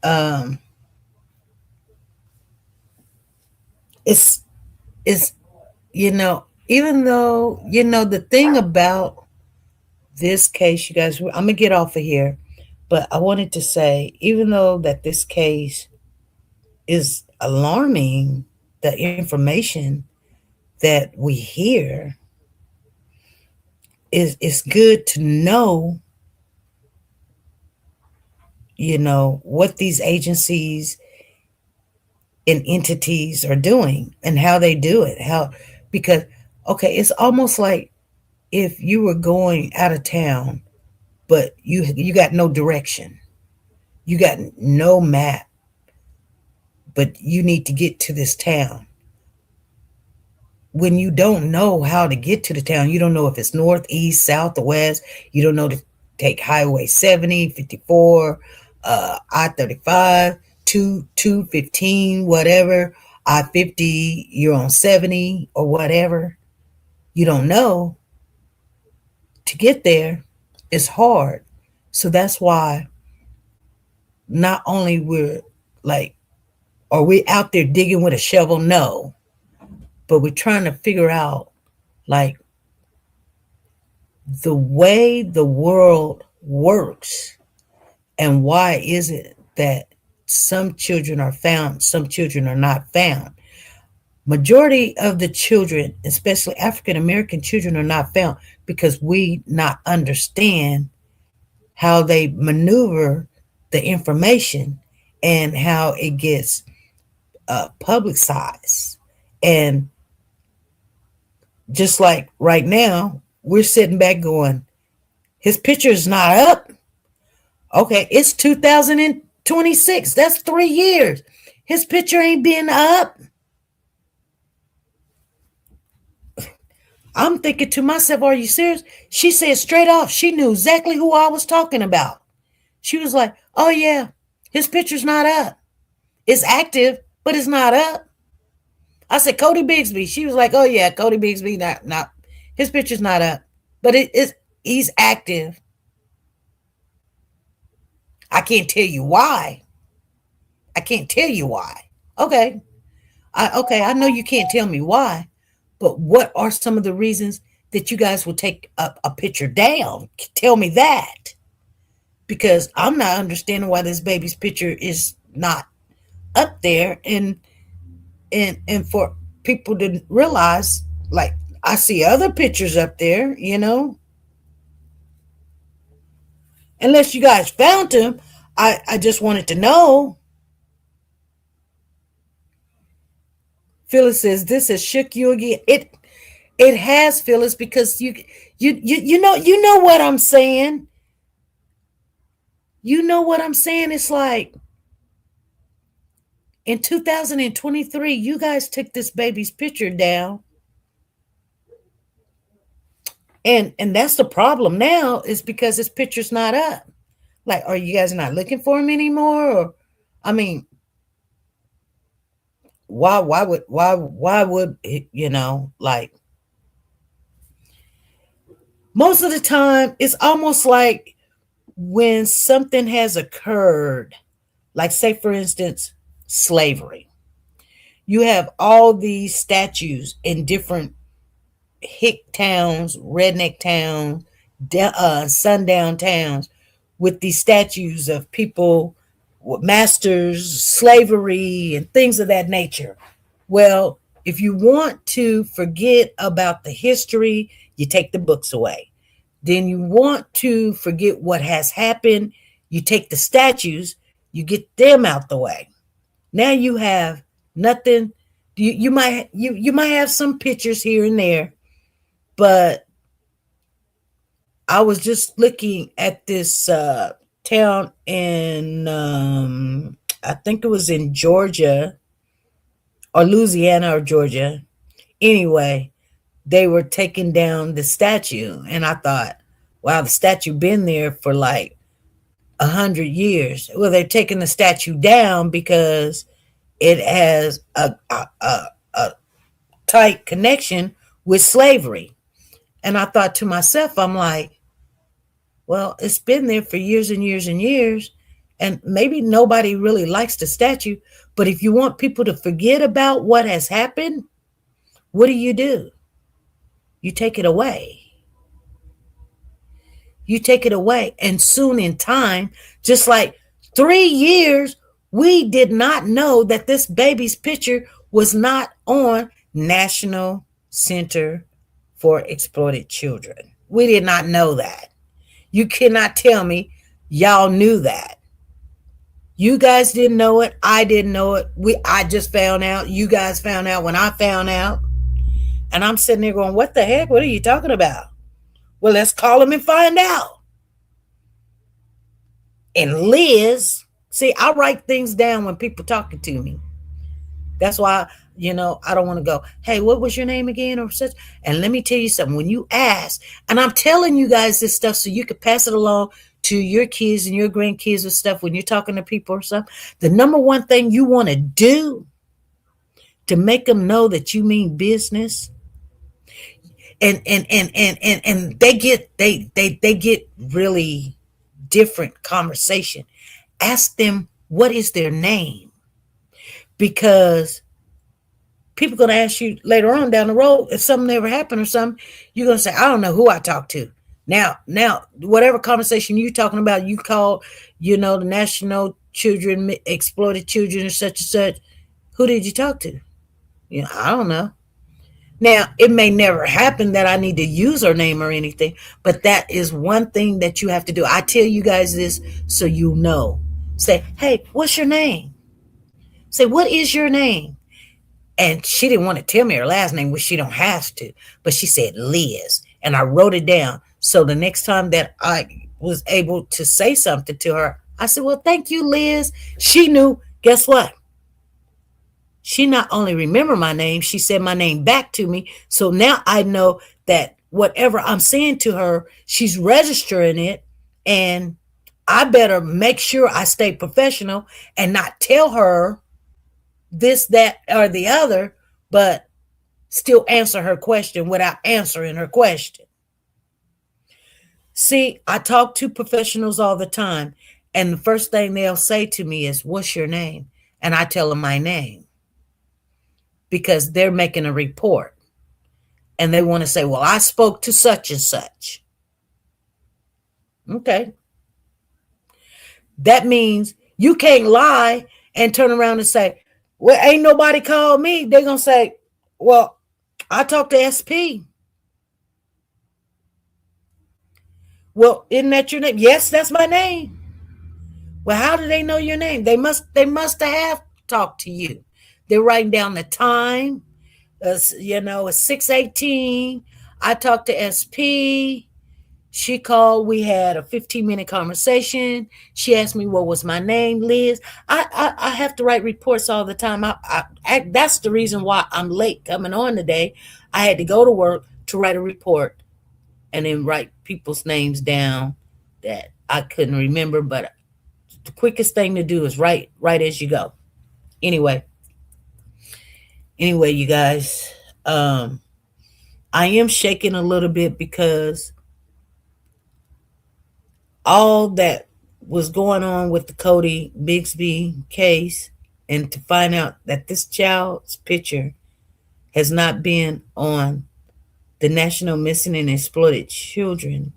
um it's it's even though the thing about this case, you guys, I'm gonna get off of here, but I wanted to say, even though that this case is alarming, the information that we hear is good to know, what these agencies and entities are doing and how they do it. Because, okay, it's almost like if you were going out of town, but you got no direction, you got no map, but you need to get to this town. When you don't know how to get to the town, you don't know if it's north, east, south, or west. You don't know to take Highway 70, 54, I-35, 215, whatever, I-50, you're on 70 or whatever. You don't know. To get there is hard. So that's why not only we're like, are we out there digging with a shovel? No. But we're trying to figure out, like, the way the world works, and why is it that some children are found, some children are not found. Majority of the children, especially African American children, are not found because we not understand how they maneuver the information and how it gets publicized. And just like right now, we're sitting back going, his picture is not up. Okay, it's 2026. That's 3 years. His picture ain't been up. I'm thinking to myself, are you serious? She said straight off, she knew exactly who I was talking about. She was like, oh yeah, his picture's not up. It's active, but it's not up. I said, Cody Bigsby. She was like, oh yeah, Cody Bigsby, not his picture's not up. But he's active. I can't tell you why. I can't tell you why. Okay. I know you can't tell me why, but what are some of the reasons that you guys will take a picture down? Tell me that. Because I'm not understanding why this baby's picture is not up there, and for people to realize, like, I see other pictures up there, unless you guys found him. I just wanted to know. Phyllis says this has shook you again. It has, Phyllis, because you know what I'm saying. You know what I'm saying. It's like in 2023, you guys took this baby's picture down, and that's the problem now, is because his picture's not up. Like, are you guys not looking for him anymore? Or, I mean, why would like, Most of the time, it's almost like when something has occurred, like, say, for instance, slavery. You have all these statues in different hick towns, redneck towns, sundown towns, with these statues of people, masters, slavery, and things of that nature. Well, if you want to forget about the history, you take the books away. Then you want to forget what has happened, you take the statues, you get them out the way. Now you have nothing. You might have some pictures here and there, but I was just looking at this town in I think it was in Georgia or Louisiana or Georgia. Anyway, they were taking down the statue, and I thought, wow, the statue been there for like 100 years. Well, they're taking the statue down because it has a tight connection with slavery. And I thought to myself, I'm like, well, it's been there for years and years and years, and maybe nobody really likes the statue. But if you want people to forget about what has happened, what do? You take it away. You take it away. And soon in time, just like 3 years, we did not know that this baby's picture was not on National Center for Exploited Children. We did not know that. You cannot tell me y'all knew that. You guys didn't know it. I didn't know it. I just found out. You guys found out when I found out. And I'm sitting there going, what the heck? What are you talking about? Well, let's call them and find out. And Liz, see, I write things down when people talking to me. That's why, I don't want to go, hey, what was your name again or such? And let me tell you something. When you ask, and I'm telling you guys this stuff so you can pass it along to your kids and your grandkids and stuff when you're talking to people or something, the number one thing you want to do to make them know that you mean business, and they get really different conversation. Ask them what is their name, because people going to ask you later on down the road if something ever happened or something. You're going to say, I don't know who I talked to. Now, whatever conversation you're talking about, you call, the National Children, Exploited Children, or such and such. Who did you talk to? I don't know. Now, it may never happen that I need to use her name or anything, but that is one thing that you have to do. I tell you guys this so you know. Say, hey, what's your name? Say, what is your name? And she didn't want to tell me her last name, which she don't have to, but she said Liz, and I wrote it down. So the next time that I was able to say something to her, I said, well, thank you, Liz. She knew. Guess what? She not only remembered my name, she said my name back to me. So now I know that whatever I'm saying to her, she's registering it, and I better make sure I stay professional and not tell her this, that, or the other, but still answer her question without answering her question. See, I talk to professionals all the time, and the first thing they'll say to me is, what's your name? And I tell them my name, because they're making a report, and they want to say, well, I spoke to such and such. Okay. That means you can't lie and turn around and say, well, ain't nobody called me. They're going to say, well, I talked to SP. Well, isn't that your name? Yes, that's my name. Well, how do they know your name? They must have talked to you. They're writing down the time. It's 6:18. I talked to SP. She called. We had a 15-minute conversation. She asked me what was my name, Liz. I have to write reports all the time. That's the reason why I'm late coming on today. I had to go to work to write a report and then write people's names down that I couldn't remember. But the quickest thing to do is write as you go. Anyway, you guys, I am shaking a little bit because all that was going on with the Cody Bixby case, and to find out that this child's picture has not been on the National Missing and Exploited Children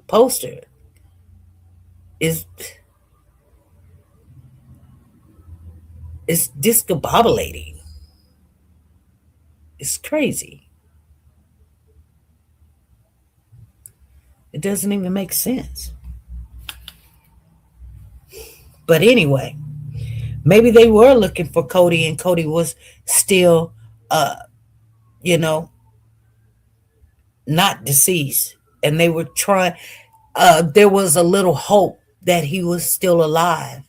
poster is discombobulating. It's crazy. It doesn't even make sense. But anyway, maybe they were looking for Cody, and Cody was still, you know, not deceased, and they were trying. There was a little hope that he was still alive,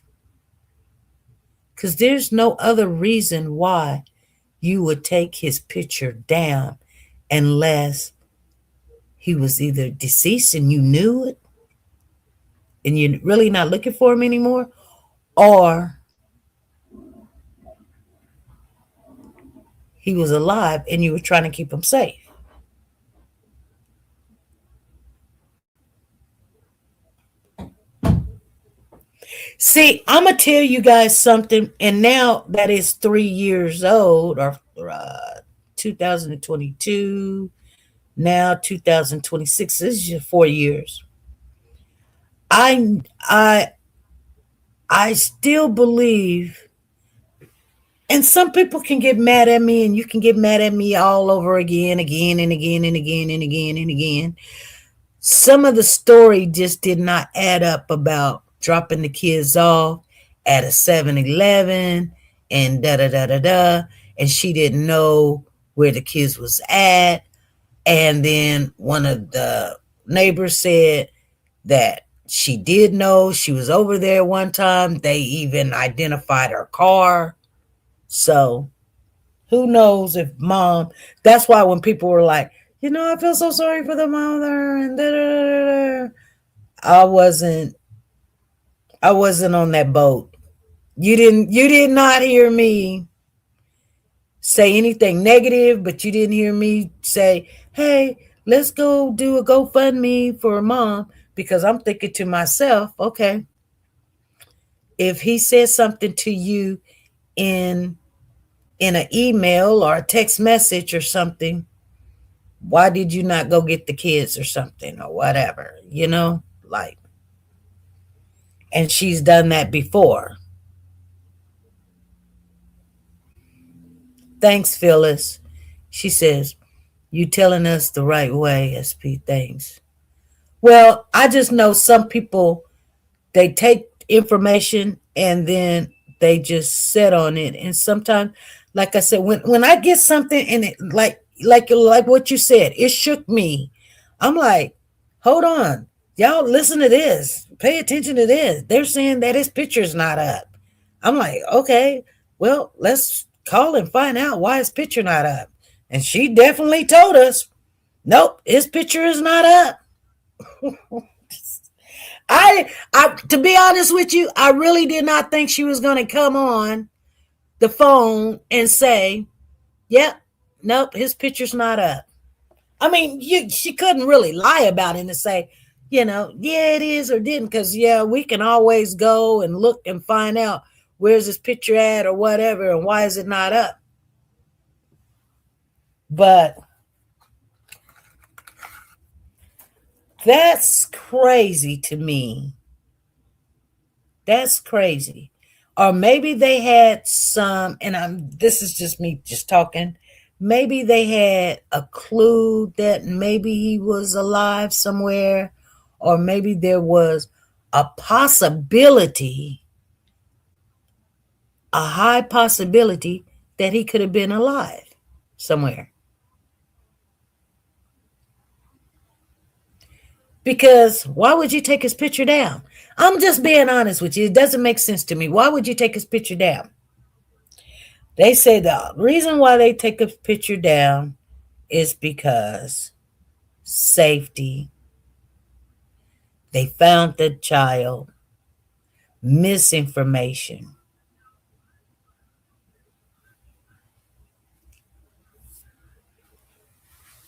because there's no other reason why you would take his picture down unless he was either deceased and you knew it and you're really not looking for him anymore, or he was alive and you were trying to keep him safe. See, I'm going to tell you guys something, and now that is 3 years old, or 2022, now 2026. This is just 4 years. I I I still believe, and some people can get mad at me, and you can get mad at me all over again, again and again and again and again and again. Some of the story just did not add up about dropping the kids off at a 7-Eleven and da da da da da, and she didn't know where the kids was at. And then one of the neighbors said that she did know she was over there one time. They even identified her car. So who knows if mom, that's why when people were like, I feel so sorry for the mother and da, da, da, da, I wasn't on that boat. You did not hear me say anything negative, but you didn't hear me say, hey, let's go do a GoFundMe for mom, because I'm thinking to myself, okay, if he says something to you in an email or a text message or something, why did you not go get the kids or something or whatever, like, and she's done that before. Thanks, Phyllis. She says, you telling us the right way, SP. Thanks. Well, I just know some people, they take information and then they just sit on it. And sometimes, like I said, when I get something and it like what you said, it shook me. I'm like, hold on. Y'all listen to this. Pay attention to this. They're saying that his picture's not up. I'm like, okay, well, let's call and find out why his picture not up. And she definitely told us, nope, his picture is not up. I to be honest with you, I really did not think she was going to come on the phone and say, yep, nope, his picture's not up. I mean, she couldn't really lie about it and say, yeah, it is or didn't, because, we can always go and look and find out where's this picture at or whatever, and why is it not up. But that's crazy to me. That's crazy. Or maybe they had some, and this is just me just talking, maybe they had a clue that maybe he was alive somewhere, or maybe there was a possibility, a high possibility that he could have been alive somewhere. Because why would you take his picture down? I'm just being honest with you. It doesn't make sense to me. Why would you take his picture down? They say the reason why they take a picture down is because safety. They found the child. Misinformation.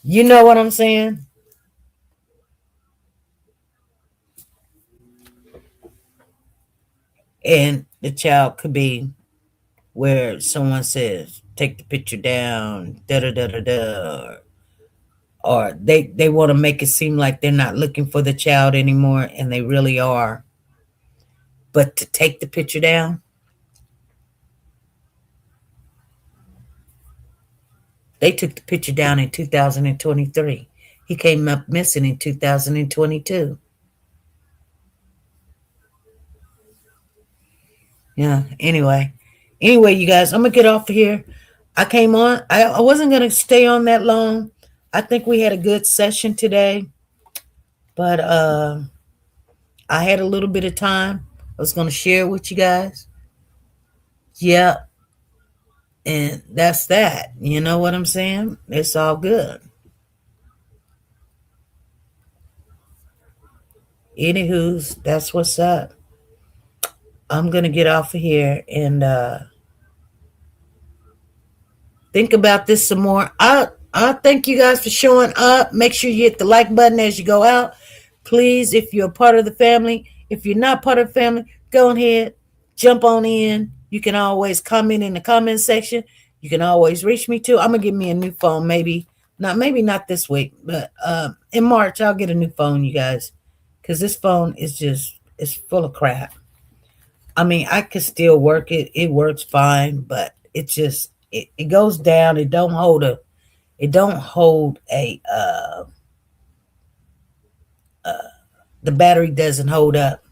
You know what I'm saying? And the child could be where someone says, take the picture down, da da da da da, or they want to make it seem like they're not looking for the child anymore, and they really are. But to take the picture down, they took the picture down in 2023. He came up missing in 2022. Yeah, anyway, you guys, I'm gonna get off of here. I came on, I wasn't gonna stay on that long. I think we had a good session today, but I had a little bit of time. I was gonna share it with you guys. Yeah, and that's that. You know what I'm saying? It's all good. Anywho's, that's what's up. I'm gonna get off of here and think about this some more. I thank you guys for showing up. Make sure you hit the like button as you go out. Please, if you're a part of the family, if you're not part of the family, go ahead, jump on in. You can always comment in the comment section. You can always reach me too. I'm gonna get me a new phone, maybe not this week, but in March I'll get a new phone, you guys, because this phone is just it's full of crap. I mean, I could still work it. It works fine, but it just it goes down. It don't hold a the battery doesn't hold up.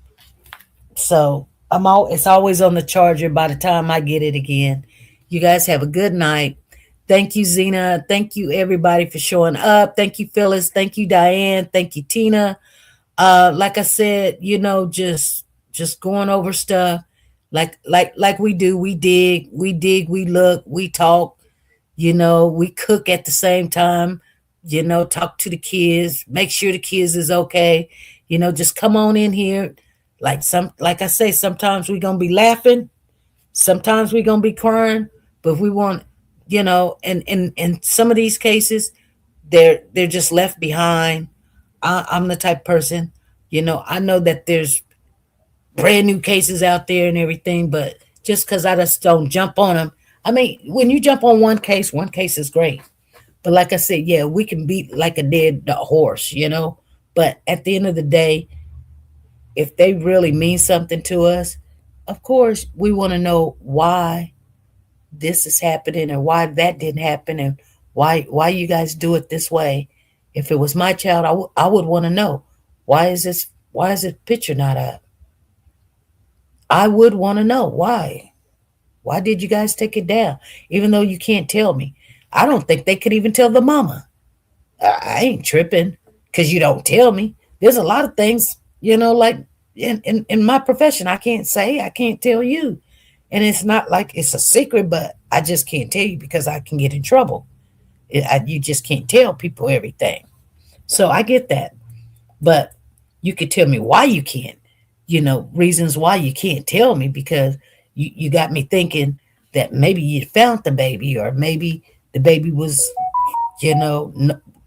So it's always on the charger by the time I get it again. You guys have a good night. Thank you, Zena. Thank you, everybody, for showing up. Thank you, Phyllis. Thank you, Diane. Thank you, Tina. Like I said, just going over stuff like we do. We dig, we look, we talk. We cook at the same time. Talk to the kids, make sure the kids is okay. Just come on in here. Like I say, sometimes we're gonna be laughing, sometimes we're gonna be crying, but we want, and in some of these cases, they're just left behind. I'm the type of person, I know that there's brand new cases out there and everything, but just because I just don't jump on them. I mean, when you jump on one case is great. But like I said, yeah, we can beat like a dead horse, But at the end of the day, if they really mean something to us, of course, we want to know why this is happening and why that didn't happen and why you guys do it this way. If it was my child, I would want to know, why is this picture not up? I would want to know why. Why did you guys take it down? Even though you can't tell me. I don't think they could even tell the mama. I ain't tripping because you don't tell me. There's a lot of things, like in my profession, I can't say, I can't tell you. And it's not like it's a secret, but I just can't tell you because I can get in trouble. You just can't tell people everything. So I get that. But you could tell me why you can't, reasons why you can't tell me, because you got me thinking that maybe you found the baby, or maybe the baby was,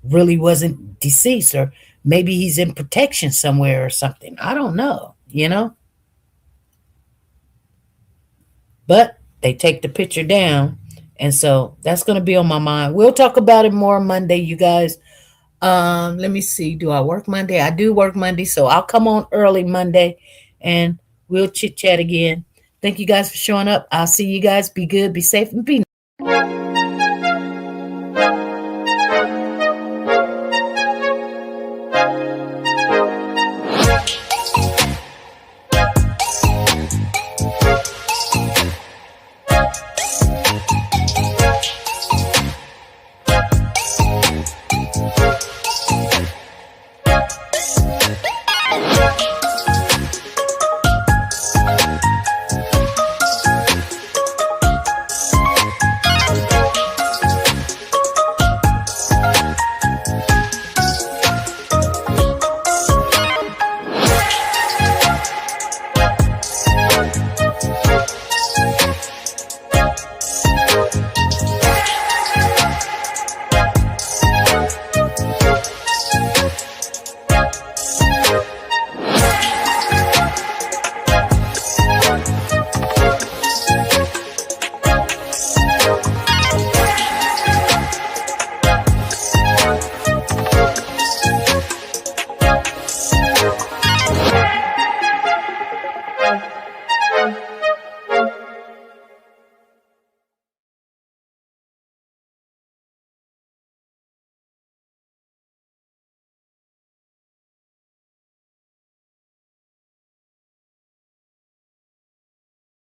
really wasn't deceased, or maybe he's in protection somewhere or something. I don't know, But they take the picture down. And so that's going to be on my mind. We'll talk about it more Monday, you guys. Let me see. Do I work Monday? I do work Monday, so I'll come on early Monday and we'll chit chat again. Thank you guys for showing up. I'll see you guys. Be good, be safe, and be